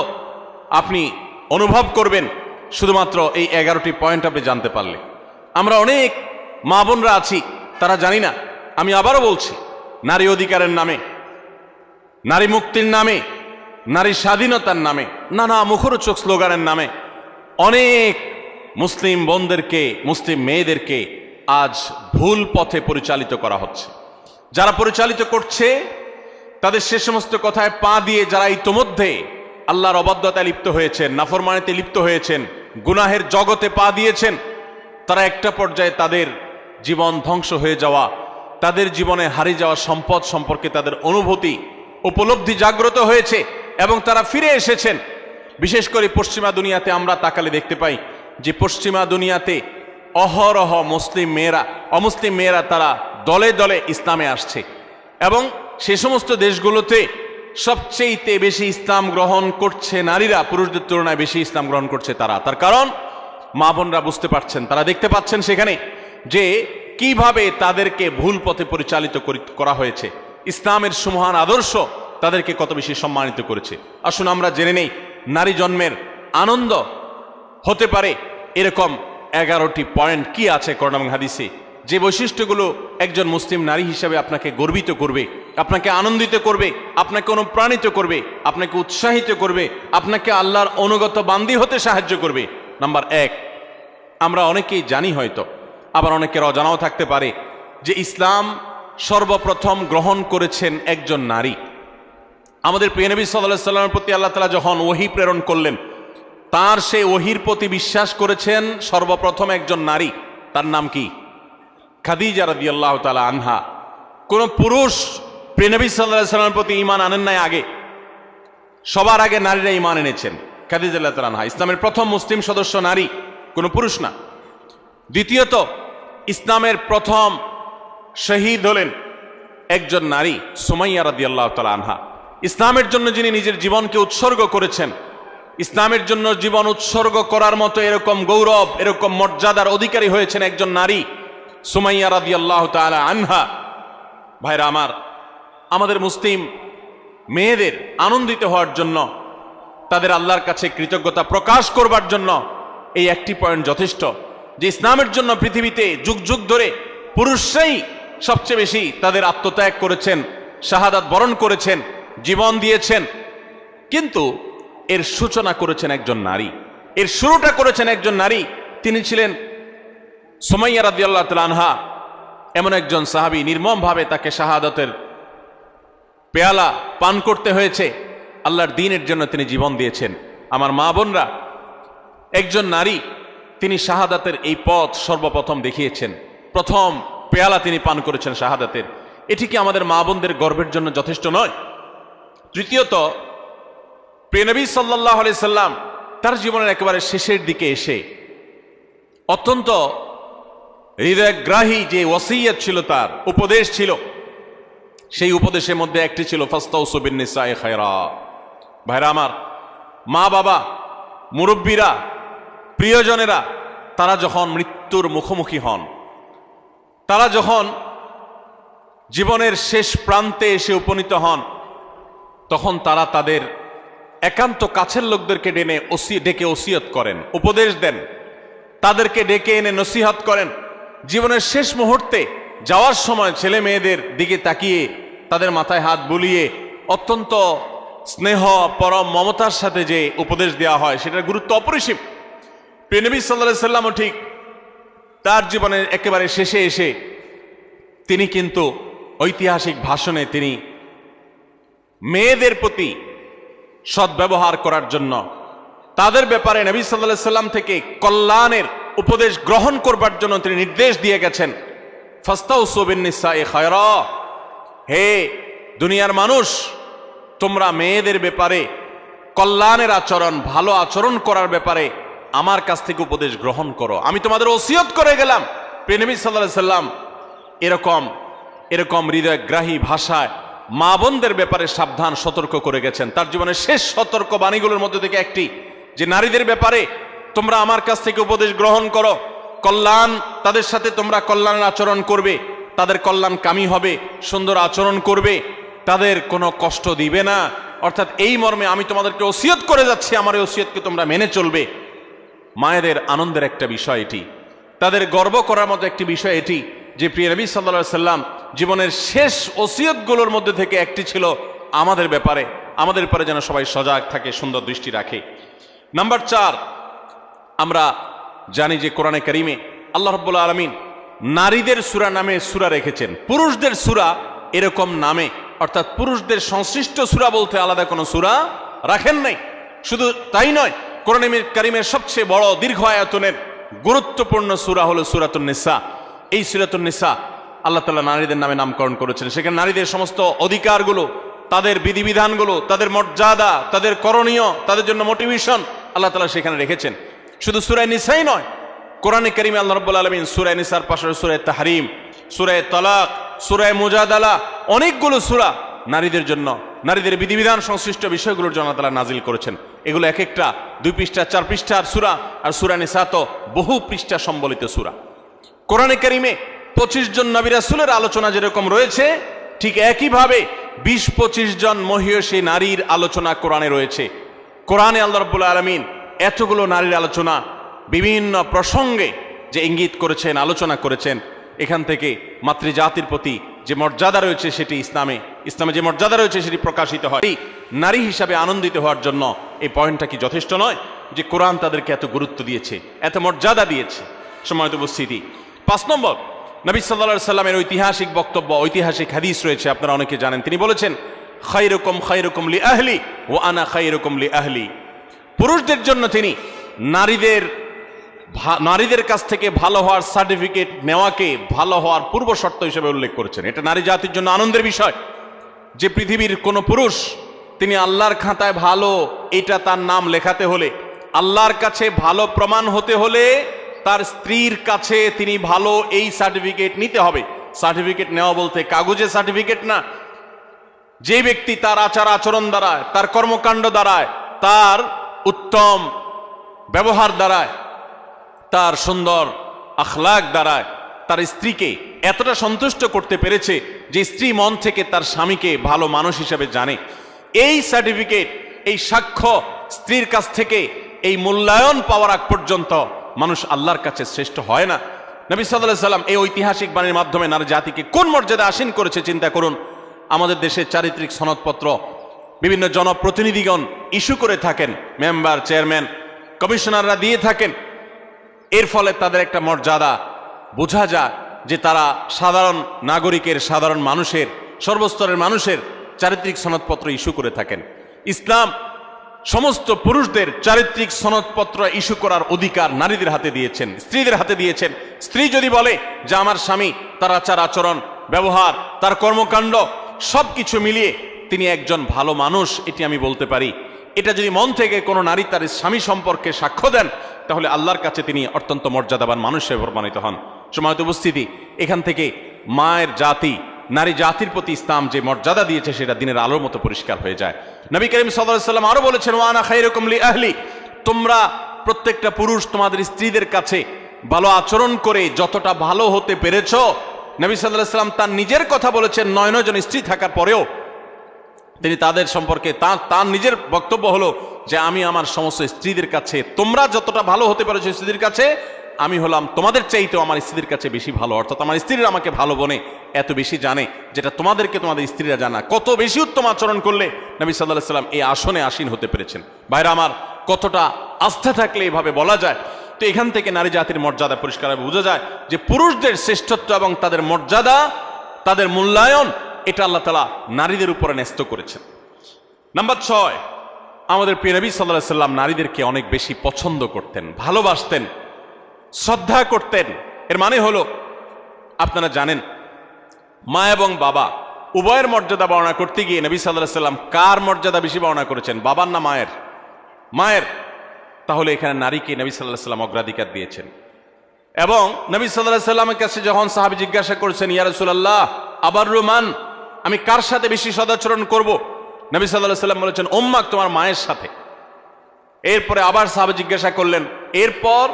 আপনি অনুভব করবেন শুধুমাত্র এই 11টি পয়েন্ট আপনি জানতে পারলে। আমরা অনেক মা বোনরা আছি, তারা জানি না। আমি আবারও বলছি, নারী অধিকারের নামে, নারী মুক্তির নামে, নারী স্বাধীনতার নামে, নানা মুখরোচক স্লোগানের নামে অনেক মুসলিম বোনদেরকে, মুসলিম মেয়েদেরকে আজ ভুল পথে পরিচালিত করা হচ্ছে। যারা পরিচালিত করছে তাদের সে সমস্ত কথায় পা দিয়ে যারা ইতোমধ্যে আল্লাহর অবাধ্যতায় লিপ্ত হয়েছেন, নাফরমানিতে লিপ্ত হয়েছেন, গুনাহের জগতে পা দিয়েছেন, তারা একটা পর্যায়ে তাদের জীবন ধ্বংস হয়ে যাওয়া, তাদের জীবনে হারিয়ে যাওয়া সম্পদ সম্পর্কে তাদের অনুভূতি, উপলব্ধি জাগ্রত হয়েছে এবং তারা ফিরে এসেছেন। বিশেষ করে পশ্চিমা দুনিয়াতে আমরা তাকালে দেখতে পাই যে পশ্চিমা দুনিয়াতে অহরহ মুসলিম মেয়েরা, অমুসলিম মেয়েরা তারা দলে দলে ইসলামে আসছে এবং সে সমস্ত দেশগুলোতে সবচেয়ে বেশি ইসলাম গ্রহণ করছে নারীরা, পুরুষদের তুলনায় বেশি ইসলাম গ্রহণ করছে তারা। তার কারণ মা বোনরা বুঝতে পারছেন, তারা দেখতে পাচ্ছেন সেখানে যে কিভাবে তাদেরকে ভুল পথে পরিচালিত করা হয়েছে। ইসলামের সুমহান আদর্শ তাদেরকে কত বেশি সম্মানিত করেছে। আসুন আমরা জেনে নেই নারী জন্মের আনন্দ হতে পারে এরকম 11টি পয়েন্ট কি আছে কোরআন এবং হাদিসে, যে বৈশিষ্ট্যগুলো একজন মুসলিম নারী হিসেবে আপনাকে গর্বিত করবে, আপনাকে আনন্দিত করবে, আপনাকে অনুপ্রাণিত করবে, আপনাকে উৎসাহিত করবে, আপনাকে আল্লাহর অনুগত বান্দী হতে সাহায্য করবে। নাম্বার 1, আমরা অনেকেই জানি হয়তো, আবার অনেকের অজানাও থাকতে পারে যে ইসলাম সর্বপ্রথম গ্রহণ করেছেন একজন নারী। আমাদের প্রিয় নবী সাল্লাল্লাহু আলাইহি সাল্লামের প্রতি আল্লাহ তাআলা যখন ওহী প্রেরণ করলেন, তার সেই ওহীর প্রতি বিশ্বাস করেছেন সর্বপ্রথম একজন নারী। তার নাম কি? খাদিজা রাদিয়াল্লাহু তাআলা আনহা। কোন পুরুষ প্রিয় নবী সাল্লাল্লাহু আলাইহি সাল্লামের প্রতি ঈমান আনেন নাই আগে, সবার আগে নারীরা ঈমান এনেছেন। খাদিজা রাদিয়াল্লাহু তাআলা আনহা ইসলামের প্রথম মুসলিম সদস্য নারী, কোনো পুরুষ না। দ্বিতীয়ত, ইসলামের প্রথম শহীদ হলেন একজন নারী, সুমাইয়া রাদিয়াল্লাহু তাআলা আনহা। ইসলামের জন্য যিনি নিজের জীবনকে উৎসর্গ করেছেন, ইসলামের জন্য জীবন উৎসর্গ করার মতো এরকম গৌরব, এরকম মর্যাদার অধিকারী হয়েছেন একজন নারী, সুমাইয়া রাদিয়াল্লাহু তাআলা আনহা। ভাইরা আমার, আমাদের মুসলিম মেয়েদের আনন্দিত হওয়ার জন্য, তাদের আল্লাহর কাছে কৃতজ্ঞতা প্রকাশ করবার জন্য এই একটি পয়েন্ট যথেষ্ট, যে ইসলামের জন্য পৃথিবীতে যুগ যুগ ধরে পুরুষরাই সবচেয়ে বেশি তাদের আত্মত্যাগ করেছেন, শাহাদাত বরণ করেছেন, জীবন দিয়েছেন, কিন্তু এর সূচনা করেছেন একজন নারী, এর শুরুটা করেছেন একজন নারী। তিনি ছিলেন সুমাইয়া রাদিয়াল্লাহু তাআলা আনহা, এমন একজন সাহাবী, নির্মমভাবে তাকে শাহাদাতের পেয়ালা পান করতে হয়েছে। আল্লাহর দ্বীনের জন্য তিনি জীবন দিয়েছেন। আমার মা বোনরা, একজন নারী, তিনি শাহাদাতের এই পথ সর্বপ্রথম দেখিয়েছেন, প্রথম পেয়ালা তিনি পান করেছেন শাহাদাতের। এটি কি আমাদের মা বোনদের গর্বের জন্য যথেষ্ট নয়? তৃতীয়ত, প্রিয় নবী সাল্লাল্লাহু আলাইহি সাল্লাম তার জীবনের একেবারে শেষের দিকে এসে অত্যন্ত হৃদয়গ্রাহী যে ওসিয়ত ছিল, তার উপদেশ ছিল, সেই উপদেশের মধ্যে একটি ছিল ফাস্তাউসু বিন-নিসাই খায়রা। ভাইরা আমার, মা বাবা, মুরব্বীরা, প্রিয়জনেরা, তারা যখন মৃত্যুর মুখোমুখি হন, তারা যখন জীবনের শেষ প্রান্তে এসে উপনীত হন, তখন তারা তাদের একান্ত কাছের লোকদেরকে ডেকে ওসিয়ত করেন, উপদেশ দেন, তাদেরকে ডেকে এনে নসিহত করেন। জীবনের শেষ মুহূর্তে যাওয়ার সময় ছেলে মেয়েদের দিকে তাকিয়ে তাদের মাথায় হাত বুলিয়ে অত্যন্ত স্নেহ, পরম মমতার সাথে যে উপদেশ দেওয়া হয়, সেটার গুরুত্ব অপরিসীম। প্রিয় নবী সাল্লাল্লাহু আলাইহি সাল্লামও ঠিক তার জীবনের একেবারে শেষে এসে তিনি কিন্তু ঐতিহাসিক ভাষণে তিনি মেয়েদের প্রতি সদ্ব্যবহার করার জন্য, তাদের ব্যাপারে নবী সাল্লাল্লাহু আলাইহি সাল্লাম থেকে কল্যাণের উপদেশ গ্রহণ করবার জন্য তিনি নির্দেশ দিয়ে গেছেন, ফাস্তাউসু বিন-নিসাই খায়রা। হে দুনিয়ার মানুষ, তোমরা মেয়েদের ব্যাপারে কল্যাণের আচরণ, ভালো আচরণ করার ব্যাপারে আমার কাছ থেকে উপদেশ গ্রহণ করো, আমি তোমাদের ওসিয়ত করে গেলাম। প্রিয় নবী সাল্লাল্লাহু আলাইহি সাল্লাম এরকম হৃদয়গ্রাহী ভাষায় মা বোনদের ব্যাপারে সাবধান সতর্ক করে গেছেন। তার জীবনের শেষ সতর্ক বাণীগুলোর মধ্যে থেকে একটি, যে নারীদের ব্যাপারে তোমরা আমার কাছ থেকে উপদেশ গ্রহণ করো, কল্যাণ, তাদের সাথে তোমরা কল্যাণের আচরণ করবে, তাদের কল্যাণ কামী হবে, সুন্দর আচরণ করবে, তাদের কোনো কষ্ট দিবে না। অর্থাৎ এই মর্মে আমি তোমাদেরকে ওসিয়ত করে যাচ্ছি, আমার এই ওসিয়তকে তোমরা মেনে চলবে। মায়েদের আনন্দের একটা বিষয় এটি, তাদের গর্ব করার মতো একটি বিষয় এটি, যে প্রিয় নবী সাল্লাল্লাহু আলাইহি সাল্লাম জীবনের শেষ ওসিয়তগুলোর মধ্যে থেকে একটি ছিল আমাদের ব্যাপারে যেন সবাই সজাগ থাকে, সুন্দর দৃষ্টি রাখে। নাম্বার 4, আমরা জানি যে কোরআনে কারিমে আল্লাহ রাব্বুল আলামিন নারীদের সূরা নামে সূরা রেখেছেন, পুরুষদের সূরা এরকম নামে, অর্থাৎ পুরুষদের সংশ্লিষ্ট সূরা বলতে আলাদা কোনো সূরা রাখেন নাই। শুধু তাই নয়, কোরআনে কারিমের সবচেয়ে বড় দীর্ঘ আয়াতনের গুরুত্বপূর্ণ সূরা হলো সূরাতুন নিসা। এই সূরাতুন নিসা আল্লাহ তাআলা নারীদের নামে নামকরণ করেছেন। সেখানে নারীদের সমস্ত অধিকারগুলো, তাদের বিধিবিধানগুলো, তাদের মর্যাদা, তাদের করণীয়, তাদের জন্য মোটিভেশন আল্লাহ তাআলা সেখানে রেখেছেন। শুধু সূরা নিসাই নয়, কোরআনে কারিমে আল্লাহ রাব্বুল আলামিন সূরা নিসার পাশে সূরা তাহরিম, সূরা তালাক, সূরা মুজাদালা, অনেকগুলো সূরা নারীদের জন্য, নারীদের বিধিবিধান সংশ্লিষ্ট বিষয়গুলোর জন্য তাআলা নাজিল করেছেন। এগুলো এক একটা 2 পৃষ্ঠা 4 পৃষ্ঠার সূরা, আর সূরা নিসা তো বহু পৃষ্ঠা সম্বলিত সূরা। কোরআনে কারিমে 25 জন নবী রাসূলের আলোচনা যেরকম রয়েছে, ঠিক একইভাবে 20-25 জন মহিয়সী নারীর আলোচনা কোরআনে রয়েছে। কোরআনে আল্লাহ রাব্বুল আলামিন এতগুলো নারীর আলোচনা, বিভিন্ন প্রসঙ্গে যে ইঙ্গিত করেছেন, আলোচনা করেছেন, এখান থেকে মাতৃজাতির প্রতি যে মর্যাদা রয়েছে সেটি ইসলামে যে মর্যাদা রয়েছে সেটি প্রকাশিত হয়। এই নারী হিসাবে আনন্দিত হওয়ার জন্য এই পয়েন্টটা কি যথেষ্ট নয়, যে কোরআন তাদেরকে এত গুরুত্ব দিয়েছে, এত মর্যাদা দিয়েছে? সম্মানিত উপস্থিতি, 5 নম্বর, নবী সাল্লাল্লাহু আলাইহি সাল্লামের ঐতিহাসিক বক্তব্য, ঐতিহাসিক হাদিস রয়েছে, আপনারা অনেকে জানেন। তিনি বলেছেন, খায়রুকুম খায়রুকুম লি আহলি ওয়া আনা খায়রুকুম লি আহলি। পুরুষদের জন্য তিনি নারীদের কাছ থেকে ভালো হওয়ার সার্টিফিকেট নেওয়াকে ভালো হওয়ার পূর্ব শর্ত হিসেবে উল্লেখ করেছেন। এটা নারী জাতির জন্য আনন্দের বিষয় যে পৃথিবীর কোন পুরুষ তিনি আল্লাহর খাতায় ভালো, এটা তার নাম লেখাতে হলে, আল্লাহর কাছে ভালো প্রমাণ হতে হলে তার স্ত্রীর কাছে তিনি ভালো এই সার্টিফিকেট নিতে হবে। সার্টিফিকেট নেওয়া বলতে কাগজে সার্টিফিকেট না। যে ব্যক্তি তার আচার আচরণ দ্বারায়, তার কর্মকাণ্ড দ্বারায়, তার উত্তম ব্যবহার দ্বারায়, তার সুন্দর আখলাক দ্বারায় তার স্ত্রীকে এতটা সন্তুষ্ট করতে পেরেছে যে স্ত্রী মন থেকে তার স্বামীকে ভালো মানুষ হিসেবে জানে, এই সার্টিফিকেট, এই সাক্ষ্য স্ত্রীর কাছ থেকে এই মূল্যায়ন পাওয়ার আগ পর্যন্ত মানুষ আল্লাহর কাছে শ্রেষ্ঠ হয় না। নবী সাল্লাল্লাহু আলাইহি সাল্লাম এই ঐতিহাসিক বাণীর মাধ্যমে নারী জাতিকে কোন মর্যাদা আসীন করেছে চিন্তা করুন। আমাদের দেশের চারিত্রিক সনদপত্র বিভিন্ন জনপ্রতিনিধিগণ ইস্যু করে থাকেন, মেম্বার, চেয়ারম্যান, কমিশনাররা দিয়ে থাকেন। এর ফলে তাদের একটা মর্যাদা বোঝা যায় যে তারা সাধারণ নাগরিকের, সাধারণ মানুষের, সর্বস্তরের মানুষের চারিত্রিক সনদপত্র ইস্যু করে থাকেন। ইসলাম সমস্ত পুরুষদের চারিত্রিক সনদপত্র ইস্যু করার অধিকার নারীদের হাতে দিয়েছেন, স্ত্রীদের হাতে দিয়েছেন। স্ত্রী যদি বলে যে আমার স্বামী, তার আচার আচরণ, ব্যবহার, তার কর্মকাণ্ড সবকিছু মিলিয়ে তিনি একজন ভালো মানুষ, এটি আমি বলতে পারি, এটা যদি মন থেকে কোনো নারী তার স্বামী সম্পর্কে সাক্ষ্য দেন, তাহলে আল্লাহর কাছে তিনি অত্যন্ত মর্যাদাবান মানুষ হিসেবে প্রমাণিত হন। সম্মানিত উপস্থিতি, এখান থেকে মায়ের জাতি, নারী জাতির প্রতি ইসলাম যে মর্যাদা দিয়েছে সেটা দিনের আলোর মতো পরিষ্কার হয়ে যায়। নবী করিম সাল্লাল্লাহু আলাইহি সাল্লাম আরো বলেছেন, ওয়া আনা খায়রুকুম লি আহলি, তোমরা প্রত্যেকটা পুরুষ তোমাদের স্ত্রীদের কাছে ভালো আচরণ করে যতটা ভালো হতে পেরেছ, নবী সাল্লাল্লাহু আলাইহি সাল্লাম তার নিজের কথা বলেছেন। 9 জন স্ত্রী থাকার পরেও তিনি তাদের সম্পর্কে তার নিজের বক্তব্য হলো যে আমি আমার সমস্ত স্ত্রীদের কাছে, তোমরা যতটা ভালো হতে পেরেছো স্ত্রীদের কাছে, আমি হলাম তোমাদের চাইতেও আমার স্ত্রীদের কাছে বেশি ভালো। অর্থাৎ আমার স্ত্রীরা আমাকে ভালো বনে এত বেশি জানে, যেটা তোমাদেরকে তোমাদের স্ত্রীরা জানা। কত বেশি উত্তম আচরণ করলে নবী সাল্লাল্লাহু আলাইহি সাল্লাম এই আসনে আসীন হতে পেরেছেন। ভাইরা আমার, কতটা আস্থা থাকলে এভাবে বলা যায়। তো এখান থেকে নারী জাতির মর্যাদা পরিষ্কারভাবে বোঝা যায় যে পুরুষদের শ্রেষ্ঠত্ব এবং তাদের মর্যাদা, তাদের মূল্যায়ন, এটা আল্লাহ তাআলা নারীদের উপরে ন্যস্ত করেছেন। নাম্বার 6, আমাদের প্রিয় নবী সাল্লাল্লাহু আলাইহি সাল্লাম নারীদেরকে অনেক বেশি পছন্দ করতেন, ভালোবাসতেন, শ্রদ্ধা করতেন। এর মানে হলো, আপনারা জানেন, মা এবং বাবা উভয়ের মর্যাদা বর্ণনা করতে গিয়ে নবী সাল্লাল্লাহু আলাইহি সাল্লাম কার মর্যাদা বেশি বর্ণনা করেছেন, বাবার না মায়ের? মায়ের। তাহলে এখানে নারীকে নবী সাল্লাল্লাহু আলাইহি সাল্লাম অগ্রাধিকার দিয়েছেন। এবং নবী সাল্লাল্লাহু আলাইহি সাল্লামের কাছে যখন সাহাবী জিজ্ঞাসা করেছেন, ইয়া রাসূলুল্লাহ আবাররু মান, আমি কার সাথে বেশি সদাচরণ করব? নবী সাল্লাল্লাহু আলাইহি সাল্লাম বলেছেন, উম্মাক, তোমার মায়ের সাথে। এরপরে আবার সাহাবী জিজ্ঞাসা করলেন, এরপর?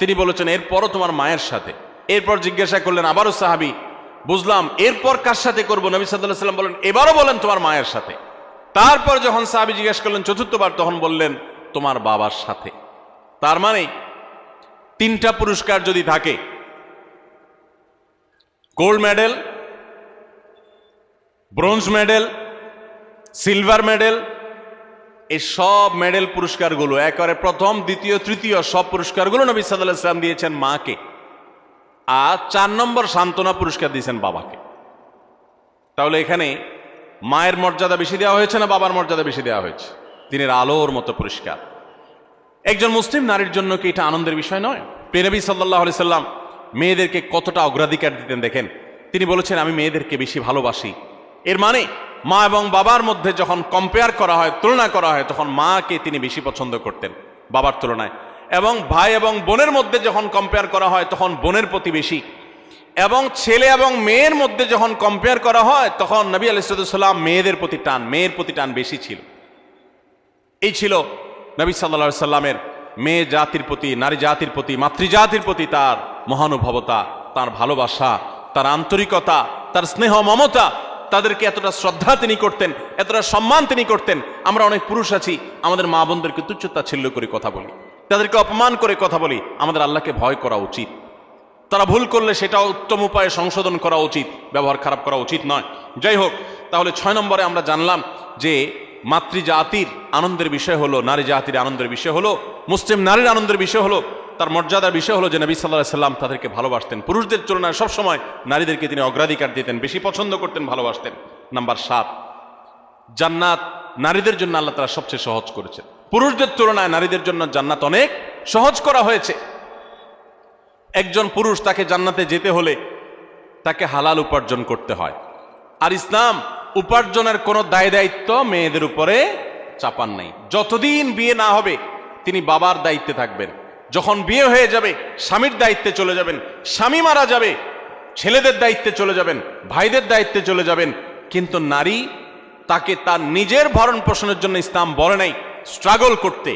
তিনি বলেছেন, এরপরও তোমার মায়ের সাথে। এরপর জিজ্ঞাসা করলেন আবারও সাহাবী, বুঝলাম, এরপর কার সাথে করব? নবী সাল্লাল্লাহু আলাইহি সাল্লাম বলেন, এবারও বলেন তোমার মায়ের সাথে। তারপর যখন সাহাবী জিজ্ঞাসা করলেন চতুর্থবার, তখন বললেন তোমার বাবার সাথে। তার মানে 3টা পুরস্কার যদি থাকে, gold medal, bronze medal, silver medal, এই সব মেডেল পুরস্কারগুলো একেবারে প্রথম, দ্বিতীয়, তৃতীয় সব পুরস্কারগুলো নবী সাল্লাল্লাহু আলাইহি সাল্লাম দিয়েছেন মাকে। আর 4 নম্বর সান্ত্বনা পুরস্কার দিয়েছেন বাবাকে। তাহলে এখানে মায়ের মর্যাদা বেশি দেওয়া হয়েছে না বাবার মর্যাদা বেশি দেওয়া হয়েছে? দিনের আলোর মতো পরিষ্কার। একজন মুসলিম নারীর জন্য কি এটা আনন্দের বিষয় নয়? প্রিয় নবী সাল্লাল্লাহু আলাইহি সাল্লাম মেয়েদেরকে কতটা অগ্রাধিকার দিতেন দেখেন। তিনি বলেছেন, আমি মেয়েদেরকে বেশি ভালোবাসি। এর মানে মা এবং বাবার মধ্যে যখন কম্পেয়ার করা হয়, তুলনা করা হয়, তখন মাকে তিনি বেশি পছন্দ করতেন বাবার তুলনায়। এবং ভাই এবং বোনের মধ্যে যখন কম্পেয়ার করা হয়, তখন বোনের প্রতি বেশি। এবং ছেলে এবং মেয়ের মধ্যে যখন কম্পেয়ার করা হয়, তখন নবী আলাইহিস সালাম মেয়ের প্রতি টান বেশি ছিল। এই ছিল নবী সাল্লাল্লাহু আলাইহি সাল্লামের মেয়ে জাতির প্রতি, নারী জাতির প্রতি, মাতৃজাতির প্রতি তার মহানুভবতা, তার ভালোবাসা, তার আন্তরিকতা, তার স্নেহ মমতা। তাদেরকে এতটা শ্রদ্ধা তিনি করতেন, এতটা সম্মান তিনি করতেন। আমরা অনেক পুরুষ আছি, আমাদের মা বোনদেরকে তুচ্ছতাচ্ছিল্য করে কথা বলি, তাদেরকে অপমান করে কথা বলি। আমাদের আল্লাহকে ভয় করা উচিত। তারা ভুল করলে সেটা উত্তম উপায়ে সংশোধন করা উচিত, ব্যবহার খারাপ করা উচিত নয়। যাই হোক, তাহলে 6 নম্বরে আমরা জানলাম যে মাতৃজাতির আনন্দের বিষয় হলো, নারী জাতির আনন্দের বিষয় হলো, মুসলিম নারীর আনন্দের বিষয় হলো তার মর্যাদার বিষয় হলো যে নবী সাল্লাল্লাহু আলাইহি সাল্লাম তাদেরকে ভালোবাসতেন, পুরুষদের তুলনায় সবসময় নারীদেরকে তিনি অগ্রাধিকার দিতেন, বেশি পছন্দ করতেন, ভালোবাসতেন। নাম্বার 7, জান্নাত নারীদের জন্য আল্লাহ তাআলা সবচেয়ে সহজ করেছেন। পুরুষদের তুলনায় নারীদের জন্য জান্নাত অনেক সহজ করা হয়েছে। একজন পুরুষ তাকে জান্নাতে যেতে হলে তাকে হালাল উপার্জন করতে হয়। আর ইসলাম উপার্জনের কোনো দায় দায়িত্ব মেয়েদের উপরে চাপান নাই। যতদিন বিয়ে না হবে তিনি বাবার দায়িত্বে থাকবেন, যখন বিয়ে হয়ে যাবে স্বামীর দায়িত্বে চলে যাবেন, স্বামী মারা যাবে ছেলেদের দায়িত্বে চলে যাবেন, ভাইদের দায়িত্বে চলে যাবেন। কিন্তু নারী, তাকে তার নিজের ভরণ পোষণের জন্য ইসলাম বলে নাই স্ট্রাগল করতে,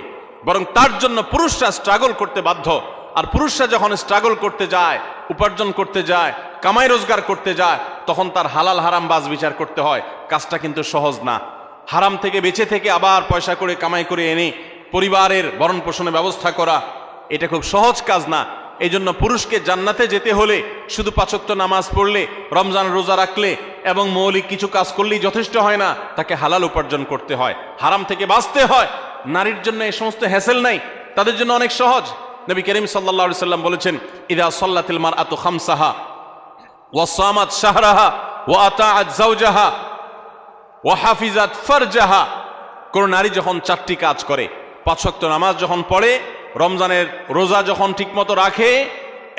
বরং তার জন্য পুরুষরা স্ট্রাগল করতে বাধ্য। আর পুরুষরা যখন স্ট্রাগল করতে যায়, উপার্জন করতে যায়, কামাই রোজগার করতে যায়, তখন তার হালাল হারাম বাজ বিচার করতে হয়। কাজটা কিন্তু সহজ না। হারাম থেকে বেঁচে থেকে আবার পয়সা করে কামাই করে এনে পরিবারের ভরণ পোষণের ব্যবস্থা করা, এটা খুব সহজ কাজ না। এই জন্য পুরুষকে জান্নাতে যেতে হলে শুধু 5 ওয়াক্ত নামাজ পড়লে, রমজান রোজা রাখলে এবং মৌলিক কিছু কাজ করলেই যথেষ্ট হয় না, তাকে হালাল উপার্জন করতে হয়, হারাম থেকে বাঁচতে হয়। নারীর জন্য এই সমস্ত হ্যাসেল নাই, তাদের জন্য অনেক সহজ। নবী করিম সাল্লাল্লাহু আলাইহি সাল্লাম বলেছেন, ইযা সাল্লাতিল মারআতু খামসাহা ওয়া সামাত শাহরাহা ওয়া আতাআত যাওজাহা ওয়া হাফিজাত ফারজাহা। কোন নারী যখন 4টি কাজ করে, 5 ওয়াক্ত নামাজ যখন পড়ে, রমজানের রোজা যখন ঠিকমতো রাখে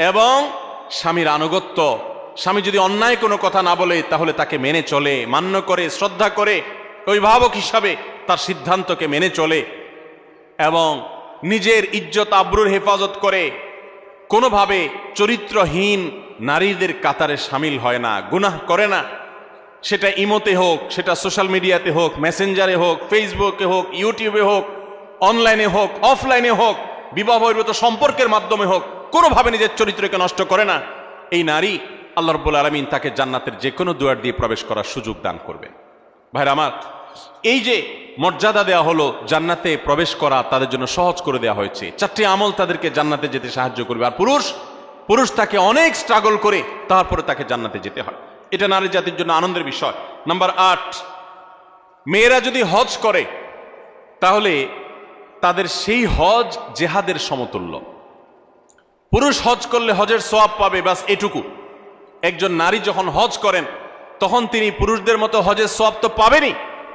এবং স্বামীর আনুগত্য, স্বামী যদি অন্যায় কোনো কথা না বলে তাহলে তাকে মেনে চলে, মান্য করে, শ্রদ্ধা করে, অভিভাবক হিসাবে তার সিদ্ধান্তকে মেনে চলে এবং নিজের ইজ্জত আবরুর হেফাজত করে, কোনোভাবে চরিত্রহীন নারীদের কাতারে সামিল হয় না, গুনাহ করে না। সেটা ইমোতে হোক, সেটা সোশ্যাল মিডিয়াতে হোক, মেসেঞ্জারে হোক, ফেসবুকে হোক, ইউটিউবে হোক, অনলাইনে হোক, অফলাইনে হোক, বিবাহ বহির্ভূত সম্পর্কের মাধ্যমে হোক, কোনোভাবে নিজের চরিত্রকে নষ্ট করে না। এই নারী, আল্লাহ রাব্বুল আলামিন তাকে জান্নাতের যে কোনো দুয়ার দিয়ে প্রবেশ করার সুযোগ দান করবেন। ভাইরা আমার, এই যে মর্যাদা দেওয়া হলো, জান্নাতে প্রবেশ করা তাদের জন্য সহজ করে দেওয়া হয়েছে। 4টি আমল তাদেরকে জান্নাতে যেতে সাহায্য করবে। আর পুরুষ তাকে অনেক স্ট্রাগল করে তারপরে তাকে জান্নাতে যেতে হয়। এটা নারী জাতির জন্য আনন্দের বিষয়। নাম্বার 8, মেয়েরা যদি হজ করে তাহলে তাদের সেই হজ জেহাদের সমতুল্য। পুরুষ হজ করলে হজের সওয়াব পাবে, বাস এটুকু। একজন নারী যখন হজ করেন তখন তিনি পুরুষদের মতো হজের সওয়াব তো পাবেনই,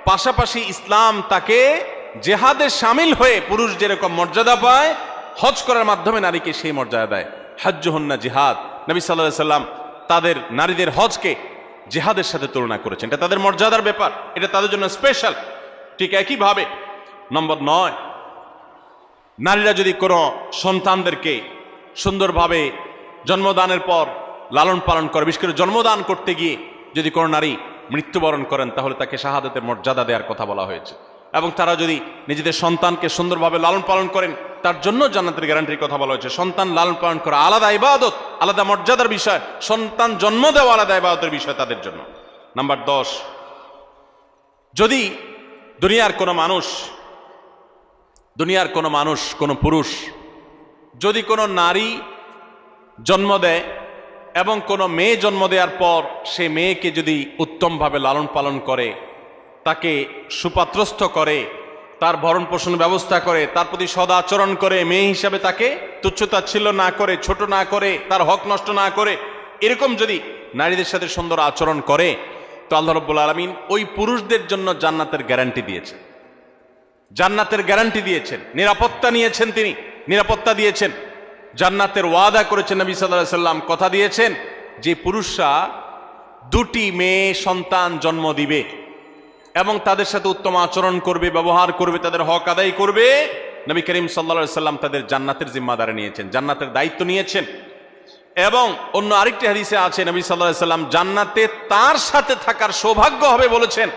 পাশাপাশি ইসলাম তাকে জেহাদে শামিল হয়ে পুরুষ যেরকম মর্যাদা পায়, হজ করার মাধ্যমে নারীকে সেই মর্যাদা দেয়। হজ্জুহুন্না জিহাদ। নবী সাল্লাল্লাহু আলাইহি সাল্লাম তাদের নারীদের হজকে জিহাদের সাথে তুলনা করেছেন। এটা তাদের মর্যাদার ব্যাপার, এটা তাদের জন্য স্পেশাল। ঠিক একইভাবে নম্বর 9, নারীরা যদি কোনো সন্তানদেরকে সুন্দরভাবে জন্মদানের পর লালন পালন করে, বিশেষ করে জন্মদান করতে গিয়ে যদি কোনো নারী মৃত্যুবরণ করেন তাহলে তাকে শাহাদাতের মর্যাদা দেওয়ার কথা বলা হয়েছে। এবং তারা যদি নিজেদের সন্তানকে সুন্দরভাবে লালন পালন করেন তার জন্য জান্নাতের গ্যারান্টির কথা বলা হয়েছে। সন্তান লালন পালন করা আলাদা ইবাদত, আলাদা মর্যাদার বিষয়, সন্তান জন্ম দেওয়া আলাদা ইবাদতের বিষয় তাদের জন্য। নাম্বার 10, যদি দুনিয়ার কোনো মানুষ, কোনো পুরুষ যদি কোনো নারী জন্ম দেয় এবং কোনো মেয়ে জন্ম দেওয়ার পর সে মেয়েকে যদি উত্তমভাবে লালন পালন করে, তাকে সুপাত্রস্থ করে, তার ভরণ পোষণ ব্যবস্থা করে, তার প্রতি সদাচরণ করে, মেয়ে হিসাবে তাকে তুচ্ছতাচ্ছিল্য না করে, ছোট না করে, তার হক নষ্ট না করে, এরকম যদি নারীদের সাথে সুন্দর আচরণ করে, তো আল্লাহ রাব্বুল আলামিন ওই পুরুষদের জন্য জান্নাতের গ্যারান্টি দিয়েছেন। জান্নাতের গ্যারান্টি দিয়েছেন, নিরাপত্তা নিয়েছেন, তিনি নিরাপত্তা দিয়েছেন, জান্নাতের ওয়াদা করেছেন। নবী সাল্লাল্লাহু আলাইহি সাল্লাম কথা দিয়েছেন যে পুরুষরা 2টি মেয়ে সন্তান জন্ম দিবে এবং তাদের সাথে উত্তম আচরণ করবে, ব্যবহার করবে, তাদের হক আদায় করবে। নবী করিম সাল্লাল্লাহু আলাইহি সাল্লাম তাদের জান্নাতের জিম্মাদারি নিয়েছেন, জান্নাতের দায়িত্ব নিয়েছেন। এবং অন্য আরেকটি হাদিসে আছে নবী সাল্লাল্লাহু আলাইহি সাল্লাম জান্নাতে তার সাথে থাকার সৌভাগ্য হবে বলেছেন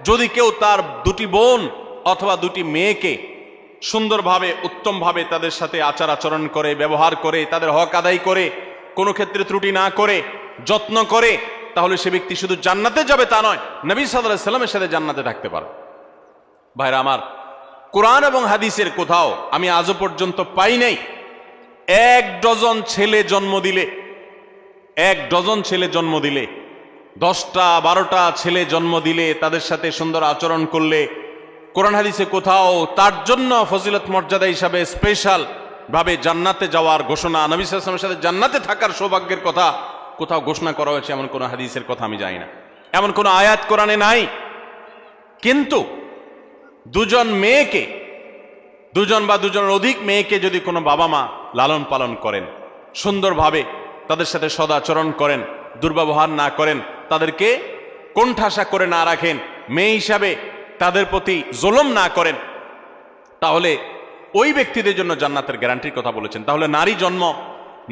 যদি কেউ তার 2টি বোন অথবা 2টি মেয়েকে সুন্দরভাবে, উত্তমভাবে তাদের সাথে আচার আচরণ করে, ব্যবহার করে, তাদের হক আদায় করে, কোনো ক্ষেত্রে ত্রুটি না করে, যত্ন করে, তাহলে সে ব্যক্তি শুধু জান্নাতে যাবে তা নয়, নবী সাল্লাল্লাহু আলাইহি সাল্লামের সাথে জান্নাতে থাকতে পারবে। ভাইরা আমার, কোরআন এবং হাদিসের কোথাও আমি আজও পর্যন্ত পাই নাই 1 ডজন ছেলে জন্ম দিলে, 1 ডজন ছেলে জন্ম দিলে, 10টা 12টা ছেলে জন্ম দিলে, তাদের সাথে সুন্দর আচরণ করলে, কোরআন হাদিসে কোথাও তার জন্য ফজিলত মর্যাদা হিসাবে স্পেশাল ভাবে জান্নাতে যাওয়ার ঘোষণা, নবী সাল্লাল্লাহু আলাইহি ওয়াসাল্লামের সাথে জান্নাতে থাকার সৌভাগ্যের কথা কোথাও ঘোষণা করা হয়েছে এমন কোনো হাদিসের কথা আমি জানি না, এমন কোনো আয়াত কোরআনে নাই। কিন্তু দুজন মেয়েকে, দুজন বা দুজনের অধিক মেয়েকে যদি কোনো বাবা মা লালন পালন করেন, সুন্দরভাবে তাদের সাথে সদাচরণ করেন, দুর্ব্যবহার না করেন, তাদেরকে কোণঠাসা করে না রাখেন, মেয়ে হিসাবে তাদের প্রতি জুলুম না করেন, তাহলে ওই ব্যক্তিদের জন্য জান্নাতের গ্যারান্টির কথা বলেছেন। তাহলে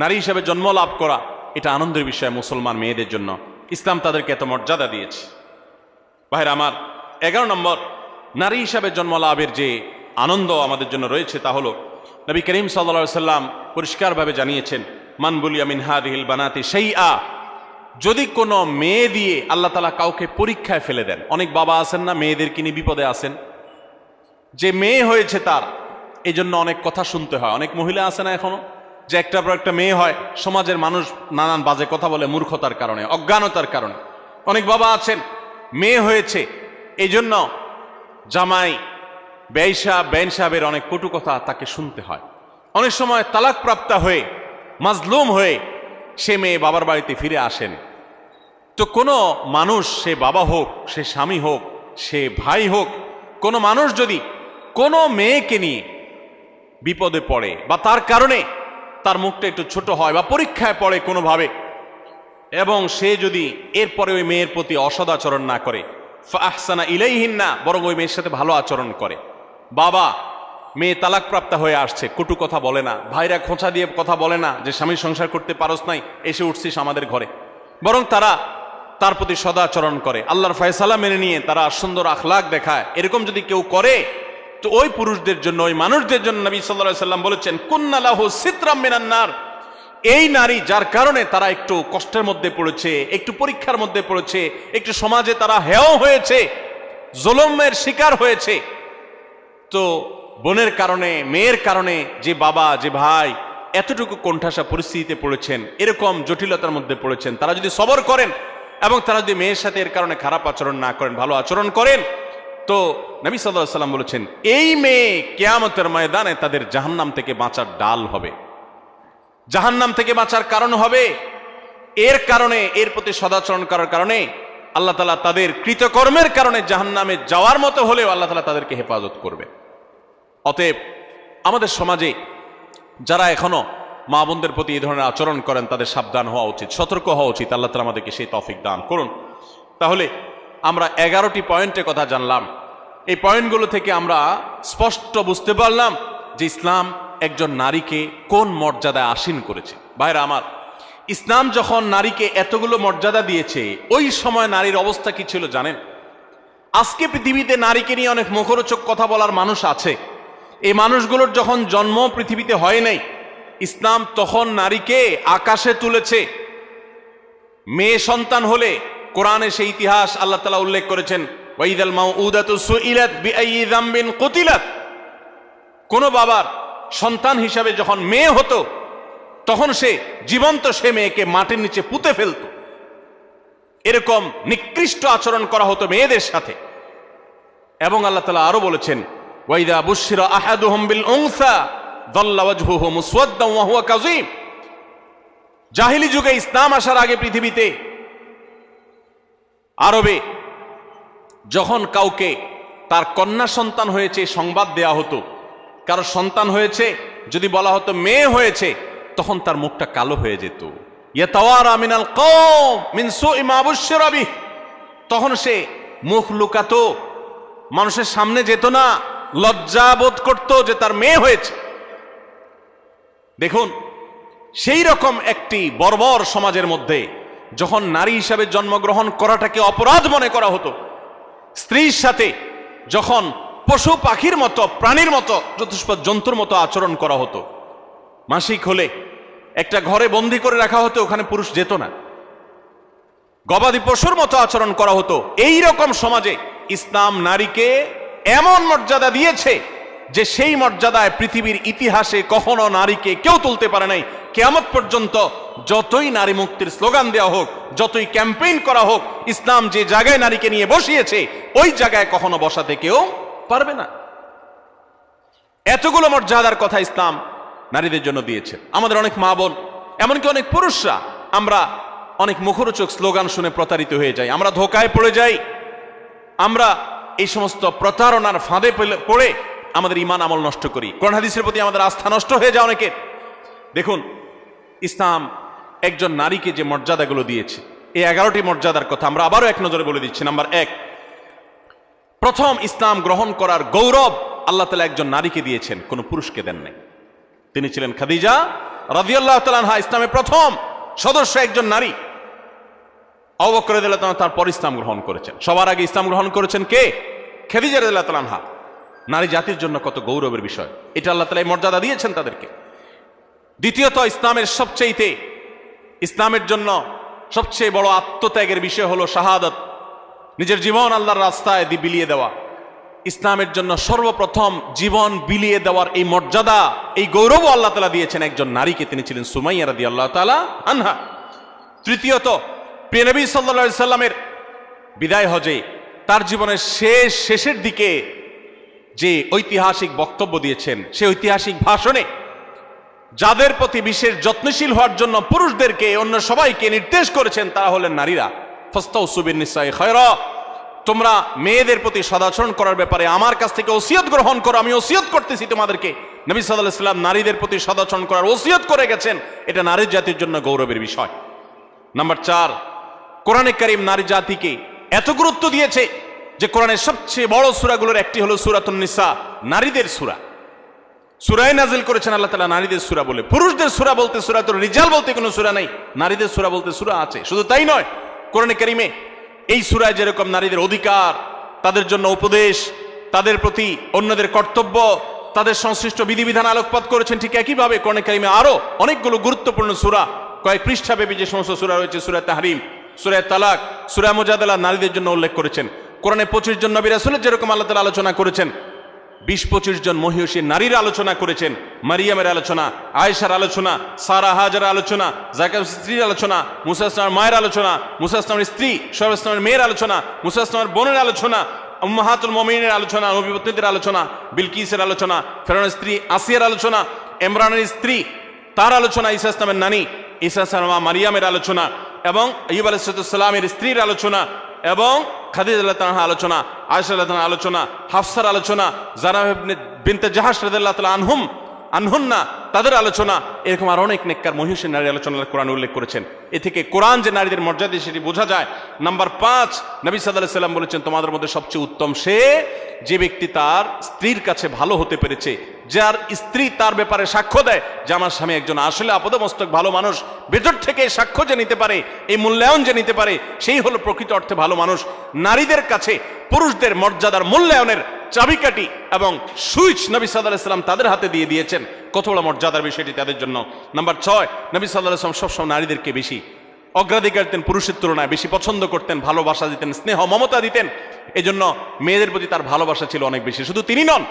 নারী হিসাবে জন্ম লাভ করা এটা আনন্দের বিষয় মুসলমান মেয়েদের জন্য। ইসলাম তাদেরকে এত মর্যাদা দিয়েছে। ভাইরা আমার, 11 নম্বর নারী হিসাবে জন্ম লাভের যে আনন্দ আমাদের জন্য রয়েছে তা হলো নবী করিম সাল্লাল্লাহু আলাইহি সাল্লাম পরিষ্কারভাবে জানিয়েছেন, মান বুলিয়া মিন হাদিহিল বানাতি শাইআ, যদি কোনো মেয়ে দিয়ে আল্লাহ তাআলা কাউকে পরীক্ষায় ফেলে দেন। অনেক বাবা আছেন না, মেয়েদেরকে নিয়ে বিপদে আছেন, যে মেয়ে হয়েছে তার এই জন্য অনেক কথা শুনতে হয়। অনেক মহিলা আছে না এখনো, যে একটার পর একটা মেয়ে হয়, সমাজের মানুষ নানান বাজে কথা বলে মূর্খতার কারণে, অজ্ঞানতার কারণে। অনেক বাবা আছেন মেয়ে হয়েছে এই জন্য জামাই বেন সাহেবের অনেক কটু কথা তাকে শুনতে হয়। অনেক সময় তালাক প্রাপ্ত হয়ে মাজলুম হয়ে সে মেয়ে বাবার বাড়িতে ফিরে আসেন। তো কোনো মানুষ, সে বাবা হোক, সে স্বামী হোক, সে ভাই হোক, কোনো মানুষ যদি কোনো মেয়েকে নিয়ে বিপদে পড়ে বা তার কারণে তার মুখটা একটু ছোট হয় বা পরীক্ষায় পড়ে কোনোভাবে, এবং সে যদি এরপরে ওই মেয়ের প্রতি অসদাচরণ না করে, ফাহসানা ইলাইহিন্না, বরং ওই মেয়ের সাথে ভালো আচরণ করে। বাবা, মেয়ে তালাক প্রাপ্ত হয়ে আসছে, কটু কথা বলে না, ভাইরা খোঁচা দিয়ে কথা বলে না যে স্বামী সংসার করতে পারস নাই, এসে উঠছিস আমাদের ঘরে, বরং তারা তার প্রতি সদাচরণ করে, আল্লাহর ফয়সালা মেনে নিয়ে তারা সুন্দর আখলাক দেখায়। এরকম যদি কেউ করে তো ওই পুরুষদের জন্য, ওই মানুষদের জন্য নবী সাল্লাল্লাহু আলাইহি সাল্লাম বলেছেন, কুন্না লাহু সিতরাম মিনান নার, এই নারী যার কারণে তারা একটু কষ্টের মধ্যে পড়েছে, একটু পরীক্ষার মধ্যে পড়েছে, একটু সমাজে তারা হেয় হয়েছে, জুলুমের শিকার হয়েছে, তো বোনের কারণে, মেয়ের কারণে যে বাবা, যে ভাই এতটুকু কোণঠাসা পরিস্থিতিতে পড়েছেন, এরকম জটিলতার মধ্যে পড়েছেন, তারা যদি সবর করেন এবং তারা যদি মেয়ের সাথে এর কারণে খারাপ আচরণ না করেন, ভালো আচরণ করেন, তো নবী সাল্লাল্লাহু আলাইহি সাল্লাম বলেছেন এই মেয়ে কিয়ামতের ময়দানে তাদের জাহান্নাম থেকে বাঁচার ডাল হবে, জাহান্নাম থেকে বাঁচার কারণ হবে। এর কারণে, এর প্রতি সদাচরণ করার কারণে আল্লাহ তাআলা তাদের কৃতকর্মের কারণে জাহান্নামে যাওয়ার মতো হলেও আল্লাহ তাআলা তাদেরকে হেফাজত করবে। অতএব আমাদের সমাজে যারা এখনো মা বোনদের প্রতি এই ধরনের আচরণ করেন তাদের সাবধান হওয়া উচিত, সতর্ক হওয়া উচিত। আল্লাহ তাআলা আমাদেরকে সেই তৌফিক দান করুন। তাহলে আমরা 11টি পয়েন্টের কথা জানলাম। এই পয়েন্টগুলো থেকে আমরা স্পষ্ট বুঝতে পারলাম যে ইসলাম একজন নারীকে কোন মর্যাদায় আসীন করেছে। ভাইরা আমার, ইসলাম যখন নারীকে এতগুলো মর্যাদা দিয়েছে, ওই সময় নারীর অবস্থা কি ছিল জানেন? আজকে পৃথিবীতে নারীকে নিয়ে অনেক মুখরোচক কথা বলার মানুষ আছে। এই মানুষগুলোর যখন জন্ম পৃথিবীতে হয় নাই, ইসলাম তখন নারীকে আকাশে তুলেছে। মেয়ে সন্তান হলে কোরআনে সেই ইতিহাস আল্লাহ তাআলা উল্লেখ করেছেন, ওয়াইদাল মাউউদাতু সুইলাত বিআইয়ি যামবিন কুতিলাত। কোন বাবার সন্তান হিসাবে যখন মেয়ে হতো তখন সে জীবন্ত সে মেয়েকে মাটির নিচে পুঁতে ফেলত। এরকম নিকৃষ্ট আচরণ করা হতো মেয়েদের সাথে। এবং আল্লাহ তাআলা আরো বলেছেন, ওয়াইদা বুশিরা আহাদুহুম বিল উনসা যাল্লা ওয়াজহুহু মুসওয়াদ্দান ওয়া হুয়া কাযীম। জাহিলি যুগে, ইসলাম আসার আগে পৃথিবীতে আরবে যখন কাউকে তার কন্যা সন্তান হয়েছে সংবাদ দেয়া হতো, কারো সন্তান হয়েছে যদি বলা হতো মেয়ে হয়েছে, তখন তার মুখটা কালো হয়ে যেত। ইয়াতাওয়ারা মিনাল কওম মিন সুই মা বুশিরা বিহি, তখন সে মুখ লুকাতো, মানুষের সামনে যেত না, লজ্জা বোধ করত যে তার মেয়ে হয়েছে। দেখুন, সেই রকম একটি বর্বর সমাজের মধ্যে যখন নারী হিসাবে জন্মগ্রহণ করাটাকে অপরাধ মনে করা হতো, স্ত্রীর সাথে যখন পশু পাখির মতো, প্রাণীর মতো, চতুষ্পদ জন্তুর মতো আচরণ করা হতো, মাসিক হলে একটা ঘরে বন্দি করে রাখা হতো, ওখানে পুরুষ যেত না, গবাদি পশুর মতো আচরণ করা হতো। এই রকম সমাজে ইসলাম নারীকে এমন মর্যাদা দিয়েছে যে সেই মর্যাদায় পৃথিবীর ইতিহাসে কখনো নারীকে কেউ তুলতে পারে নাই। কিয়ামত পর্যন্ত যতই নারী মুক্তির স্লোগান দেওয়া হোক, যতই ক্যাম্পেইন করা হোক, ইসলাম যে জায়গায় নারীকে নিয়ে বসিয়েছে ওই জায়গায় কখনো বসাতে কেউ পারবে না। এতগুলো মর্যাদার কথা ইসলাম নারীদের জন্য দিয়েছেন। আমাদের অনেক মা বোন, এমনকি অনেক পুরুষরা, আমরা অনেক মুখরোচক স্লোগান শুনে প্রতারিত হয়ে যাই, আমরা ধোকায় পড়ে যাই, আমরা এই সমস্ত প্রতারণার ফাঁদে পড়ে আমাদের ঈমান আমল নষ্ট করি, কোরআন হাদিসের প্রতি আমাদের আস্থা নষ্ট হয়ে যায় অনেকের। দেখুন, ইসলাম একজন নারীকে যে মর্যাদাগুলো দিয়েছে, এই 11টি মর্যাদার কথা আমরা আবারও এক নজরে বলে দিচ্ছি। নাম্বার 1, প্রথম ইসলাম গ্রহণ করার গৌরব আল্লাহ তাআলা একজন নারীকে দিয়েছেন, কোন পুরুষকে দেন নাই। তিনি ছিলেন খাদিজা রাদিয়াল্লাহু তাআলা আনহা, ইসলামের প্রথম সদস্য একজন নারী। আবু বকর রাদিয়াল্লাহু তাআলা তারপর ইসলাম গ্রহণ করেছেন। সবার আগে ইসলাম গ্রহণ করেছেন কে? খাদিজা রাদিয়াল্লাহু তাআলা আনহা। নারী জাতির জন্য কত গৌরবের বিষয়, এটা আল্লাহ তাআলা এই মর্যাদা দিয়েছেন তাদেরকে। দ্বিতীয়ত, ইসলামের জন্য সবচেয়ে বড় আত্মত্যাগের বিষয় হলো শাহাদাত, নিজের জীবন আল্লাহর রাস্তায় বিলিয়ে দেওয়া। ইসলামের জন্য সর্বপ্রথম জীবন বিলিয়ে দেওয়ার এই মর্যাদা, এই গৌরব আল্লাহ তাআলা দিয়েছেন একজন নারীকে, তিনি ছিলেন সুমাইয়া রাদিয়াল্লাহু তাআলা আনহা। তৃতীয়ত, প্রিয় নবী সাল্লাল্লাহু আলাইহি সাল্লামের বিদায় হজে তার জীবনের শেষের দিকে যে ঐতিহাসিক বক্তব্য দিয়েছেন, সেই ঐতিহাসিক ভাষণে যাদের প্রতি বিশেষ যত্নশীল হওয়ার জন্য পুরুষদেরকে, অন্য সবাইকে নির্দেশ করেছেন, তারা হলেন নারীরা। ফাস্তাউসু বিন-নিসাই খায়রা, তোমরা মেয়েদের প্রতি সদাচরণ করার ব্যাপারে আমার কাছ থেকে ওসিয়ত গ্রহণ করো, আমি ওসিয়ত করতেছি তোমাদেরকে। নবী সাল্লাল্লাহু আলাইহি সাল্লাম নারীদের প্রতি সদাচরণ করার ওসিয়ত করে গেছেন, এটা নারী জাতির জন্য গৌরবের বিষয়। নাম্বার 4, কোরআনে কারীম নারী জাতিকে এত গুরুত্ব দিয়েছে যে কোরআনের সবচেয়ে বড় সূরাগুলোর একটি হলো সূরাতুন নিসা, নারীদের সূরা। সূরায়ে নাজিল করেছেন আল্লাহ তাআলা নারীদের সূরা বলে। পুরুষদের সূরা বলতে, সূরাতুর রিজাল বলতে কোনো সূরা নাই, নারীদের সূরা বলতে সূরা আছে। শুধু তাই নয়, কোরআনে কারীমে এই সূরায় যেরকম নারীদের অধিকার, তাদের জন্য উপদেশ, তাদের প্রতি অন্যদের কর্তব্য, তাদের সংশ্লিষ্ট বিধিবিধান আলোকপাত করেছেন, ঠিক একইভাবে কোরআনে কারীমে আরো অনেকগুলো গুরুত্বপূর্ণ সূরা, কয়েক পৃষ্ঠাব্যাপী যে সমস্ত সূরা রয়েছে, সূরা তাহরিম, সূরা তালাক, সূরা মুজাদালা, নারীদের জন্য উল্লেখ করেছেন। কোরআনে 25 জন নবী রাসূলের যেরকম আল্লাহ তাআলা আলোচনা করেছেন, 20-25 জন মহিষী নারীর আলোচনা করেছেন। মারিয়ামের আলোচনা, আয়েশার আলোচনা, সারা হাজারের আলোচনা, যাকার স্ত্রীর আলোচনা, মুসা ইসলামের মায়ের আলোচনা, মুসা ইসলামের স্ত্রী শোয়েব ইসলামের মেয়ের আলোচনা, মুসা ইসলামের বোনের আলোচনা, উম্মাহাতুল মুমিনিনের আলোচনা, নবীপত্নীদের আলোচনা, বিলকিসের আলোচনা, ফেরাউনের স্ত্রী আসিয়ার আলোচনা, ইমরানের স্ত্রী তার আলোচনা, ঈসা ইসলামের নানী ঈসা ইসলাম মারিয়ামের আলোচনা, এবং আইয়ুব আলাইহিস সালামের স্ত্রীর আলোচনা, এবং খাদিজা রাদিয়াল্লাহু তাআলার আলোচনা, আয়েশা রাদিয়াল্লাহু তাআলার আলোচনা, হাফসার আলোচনা, যারাব বিনতে জাহাশ রাদিয়াল্লাহু তাআলা আনহুন্না তাদের আলোচনা, এরকম আর অনেক নেককার মহিষী নারীর আলোচনা কোরআন উল্লেখ করেছেন। এ থেকে কোরআন যে নারীদের মর্যাদা সেটি বোঝা যায়। নাম্বার 5, নবী সাল্লাল্লাহু আলাইহি সাল্লাম বলেছেন, তোমাদের মধ্যে সবচেয়ে উত্তম সে যে ব্যক্তি তার স্ত্রীর কাছে ভালো হতে পেরেছে, যার স্ত্রী তার ব্যাপারে সাক্ষ্য দেয় যে আমার স্বামী একজন আসলে আপাদমস্তক ভালো মানুষ, ভেতর থেকে সাক্ষ্য যে নিতে পারে, এই মূল্যায়ন যে নিতে পারে, সেই হলো প্রকৃত অর্থে ভালো মানুষ। নারীদের কাছে পুরুষদের মর্যাদার মূল্যায়নের চাবিকাঠি এবং সুইচ নবী সাল্লাল্লাহু আলাইহি সাল্লাম তাদের হাতে দিয়ে দিয়েছেন। কত বড় মর্যাদার বিষয়টি তাদের জন্য। নাম্বার 6, নবী সাল্লাল্লাহু আলাইহি সাল্লাম সবসময় নারীদেরকে বেশি অগ্রাধিকার দিতেন, পুরুষের তুলনায় বেশি পছন্দ করতেন, ভালোবাসা দিতেন, স্নেহ মমতা দিতেন। এজন্য মেয়েদের প্রতি তার ভালোবাসা ছিল অনেক বেশি। শুধু তিনি নন,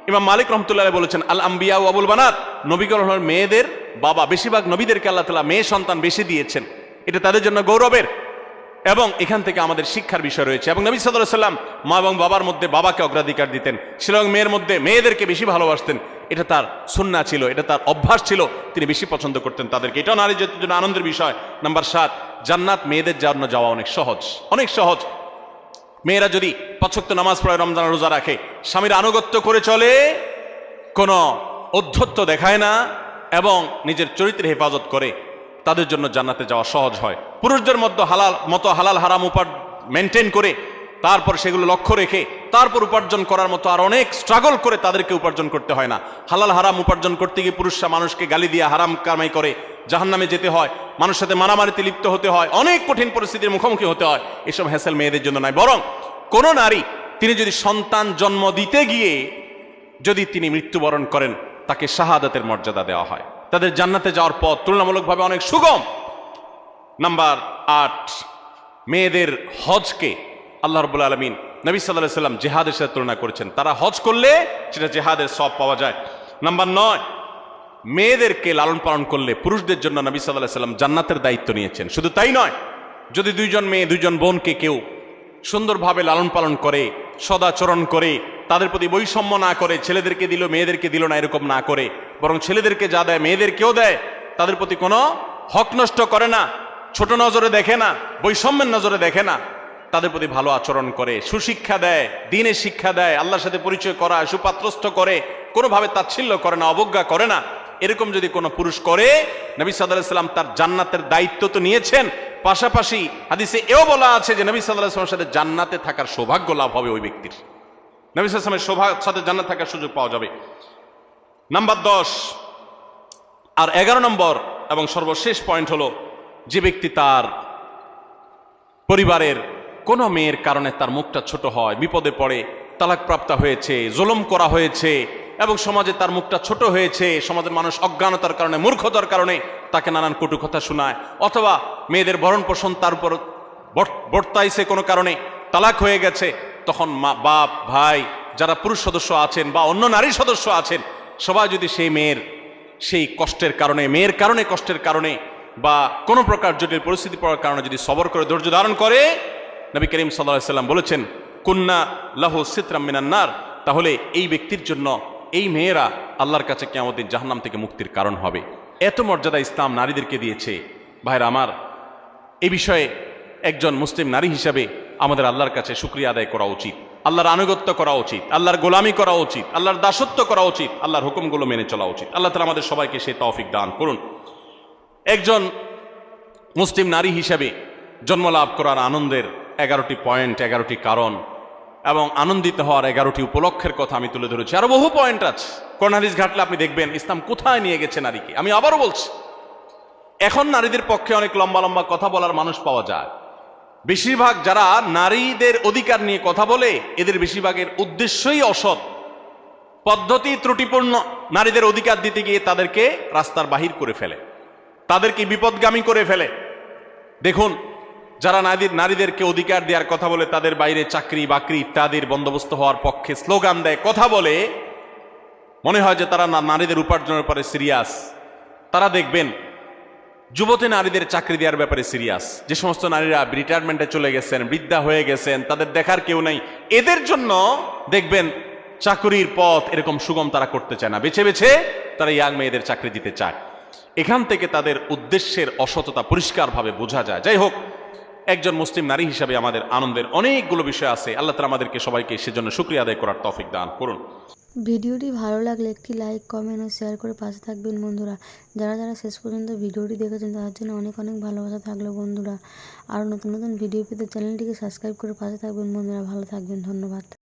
ইমাম মালিক রাহমাতুল্লাহ আলাইহি বলেছেন, আল আম্বিয়া ওয়া আবুল বানাত, নবীগণ হলেন মেয়েদের বাবা। বেশিরভাগ নবীদেরকে আল্লাহ তাআলা মেয়ে সন্তান বেশি দিয়েছেন, এটা তাদের জন্য গৌরবের। এবং এখান থেকে আমাদের শিক্ষার বিষয় রয়েছে। এবং নবী সাল্লাল্লাহু আলাইহি সাল্লাম মা এবং বাবার মধ্যে বাবাকে অগ্রাধিকার দিতেন, এবং মেয়ের মধ্যে মেয়েদেরকে বেশি ভালোবাসতেন। এটা তার সুন্নাহ ছিল, এটা তার অভ্যাস ছিল, তিনি বেশি পছন্দ করতেন তাদেরকে। এটাও নারীর জন্য আনন্দের বিষয়। নাম্বার 7, জান্নাত মেয়েদের জন্য যাওয়া অনেক সহজ, অনেক সহজ। মেয়েরা যদি 5 ওয়াক্ত নামাজ পড়ে, রমজান রোজা রাখে, স্বামীর আনুগত্য করে চলে, কোনো ঔদ্ধত্য দেখায় না, এবং নিজের চরিত্রের হেফাজত করে, তাদের জন্য জান্নাতে যাওয়া সহজ হয়। পুরুষদের মধ্যে হালাল হারাম মেনটেন করে, তারপর সেগুলো লক্ষ্য রেখে তারপর উপার্জন করার মতো আর অনেক স্ট্রাগল করে তাদেরকে উপার্জন করতে হয় না। হালাল হারাম উপার্জন করতে গিয়ে পুরুষরা মানুষকে গালি দিয়ে হারাম কামাই করে জাহান্নামে যেতে হয়, মানুষের সাথে মারামারিতে লিপ্ত হতে হয়, অনেক কঠিন পরিস্থিতির মুখোমুখি হতে হয়। এসব হ্যাসেল মেয়েদের জন্য নয়। বরং কোন নারী তিনি যদি সন্তান জন্ম দিতে গিয়ে যদি তিনি মৃত্যুবরণ করেন, তাকে শাহাদাতের মর্যাদা দেওয়া হয়, তাদের জান্নাতে যাওয়ার পথ তুলনামূলকভাবে অনেক সুগম। নাম্বার 8, মেয়েদের হজকে আল্লাহ রাব্বুল আলামিন নবী সাল্লাল্লাহু আলাইহি সাল্লাম জিহাদের সাথে তুলনা করেছেন। তারা হজ করলে সেটা জিহাদের সওয়াব পাওয়া যায়। নাম্বার 9, মেয়েদেরকে লালন পালন করলে পুরুষদের জন্য নবী সাল্লাল্লাহু আলাইহি সাল্লাম জান্নাতের দায়িত্ব নিয়েছেন। শুধু তাই নয়, যদি 2 জন মেয়ে 2 জন বোনকে কেউ সুন্দরভাবে লালন পালন করে, সদাচরণ করে, তাদের প্রতি বৈষম্য না করে, ছেলেদেরকে দিল মেয়েদেরকে দিল না, এরকম না করে, বরং ছেলেদেরকে যা দেয় মেয়েদেরকেও দেয়, তাদের প্রতি কোনো হক নষ্ট করে না, ছোট নজরে দেখে না, বৈষম্যের নজরে দেখে না, তাদের প্রতি ভালো আচরণ করে, সুশিক্ষা দেয়, দ্বীনের শিক্ষা দেয়, আল্লাহর সাথে পরিচয় করায়, সুপাত্রস্থ করে, কোনোভাবে তাচ্ছিল্য করে না, অবজ্ঞা করে না। এরকম যদি কোনো পুরুষ করে, নবী সাল্লাল্লাহু আলাইহি ওয়াসাল্লাম তার জান্নাতের দায়িত্ব তো নিয়েছেন, পাশাপাশি হাদিসে এও বলা আছে যে নবী সাল্লাল্লাহু আলাইহি ওয়াসাল্লামের সাথে জান্নাতে থাকার সৌভাগ্য লাভ হবে ওই ব্যক্তির। নবী সাল্লাল্লাহু আলাইহি ওয়াসাল্লামের সাথে জান্নাত থাকার সুযোগ পাওয়া যাবে। নাম্বার 10 আর 11 নম্বর এবং সর্বশেষ পয়েন্ট হলো, যে ব্যক্তি তার পরিবারের কোনো মেয়ের কারণে তার মুখটা ছোট হয়, বিপদে পড়ে, তালাকপ্রাপ্ত হয়েছে, জুলুম করা হয়েছে এবং সমাজে তার মুখটা ছোট হয়েছে, সমাজের মানুষ অজ্ঞানতার কারণে, মূর্খতার কারণে তাকে নানান কটু কথা শোনায়, অথবা মেয়েদের ভরণ পোষণ তার উপর বর্তাইছে কোনো কারণে, তালাক হয়ে গেছে, তখন মা, বাপ, ভাই, যারা পুরুষ সদস্য আছেন বা অন্য নারী সদস্য আছেন, সবাই যদি সেই মেয়ের সেই কষ্টের কারণে, মেয়ের কারণে, কষ্টের কারণে বা কোনো প্রকার জটিল পরিস্থিতি পড়ার কারণে যদি সবর করে, ধৈর্য ধারণ করে, নবী করিম সাল্লাল্লাহু আলাইহি ওয়াসাল্লাম বলেছেন কুন্না লাহু সিতরাম মিনান নার, তাহলে এই ব্যক্তির জন্য এই মেয়েরা আল্লাহর কাছে কিয়ামতের দিন জাহান্নাম থেকে মুক্তির কারণ হবে। এত মর্যাদা ইসলাম নারীদেরকে দিয়েছে। ভাইরা আমার, এই বিষয়ে একজন মুসলিম নারী হিসাবে আমাদের আল্লাহর কাছে শুকরিয়া আদায় করা উচিত, আল্লাহর আনুগত্য করা উচিত, আল্লাহর গোলামি করা উচিত, আল্লাহর দাসত্ব করা উচিত, আল্লাহর হুকুমগুলো মেনে চলা উচিত। আল্লাহ তাআলা আমাদের সবাইকে সেই তৌফিক দান করুন। একজন মুসলিম নারী হিসাবে জন্ম লাভ করার আনন্দের 11টি পয়েন্ট, 11টি কারণ এবং আনন্দিত হওয়ার 11টি উপলক্ষের কথা আমি তুলে ধরেছি। আরো বহু পয়েন্ট আছে, কোরআন হাদিস ঘাটলে আপনি দেখবেন ইসলাম কোথায় নিয়ে গেছে নারীকে। আমি আবারও বলছি, এখন নারীদের পক্ষে অনেক লম্বা লম্বা কথা বলার মানুষ পাওয়া যায়। বেশিরভাগ যারা নারীদের অধিকার নিয়ে কথা বলে, এদের বেশিরভাগের উদ্দেশ্যই অসৎ, পদ্ধতি ত্রুটিপূর্ণ। নারীদের অধিকার দিতে গিয়ে তাদেরকে রাস্তার বাহির করে ফেলে, তাদেরকে বিপদগামী করে ফেলে। দেখুন, যারা নারীদেরকে অধিকার দেওয়ার কথা বলে, তাদের বাইরে চাকরি বাকরি ইত্যাদির বন্দোবস্ত হওয়ার পক্ষে স্লোগান দেয়, কথা বলে, মনে হয় যে তারা নারীদের উপার্জনের পরে সিরিয়াস। তারা দেখবেন যুবতী নারীদের চাকরি দেওয়ার ব্যাপারে সিরিয়াস। যে সমস্ত নারীরা রিটায়ারমেন্টে চলে গেছেন, বৃদ্ধা হয়ে গেছেন, তাদের দেখার কেউ নেই, এদের জন্য দেখবেন চাকরির পথ এরকম সুগম তারা করতে চায় না, বেছে বেছে তারা ইয়াং মেয়েদের চাকরি দিতে চায়। এখান থেকে তাদের উদ্দেশ্যের অসততা পরিষ্কারভাবে বোঝা যায়। যাই হোক, একজন মুসলিম নারী হিসাবে আমাদের আনন্দের অনেকগুলো বিষয় আছে। আল্লাহ তাআলা আমাদেরকে সবাইকে সেজন্য শুকরিয়া আদায় করার তৌফিক দান করুন। ভিডিওটি ভালো লাগলে একটি লাইক, কমেন্ট ও শেয়ার করে পাশে থাকবেন বন্ধুরা। যারা যারা শেষ পর্যন্ত ভিডিওটি দেখেছেন তাদের জন্য অনেক অনেক ভালোবাসা থাকলো বন্ধুরা। আর নতুন নতুন ভিডিও পেতে চ্যানেলটিকে সাবস্ক্রাইব করে পাশে থাকবেন বন্ধুরা। ভালো থাকবেন, ধন্যবাদ।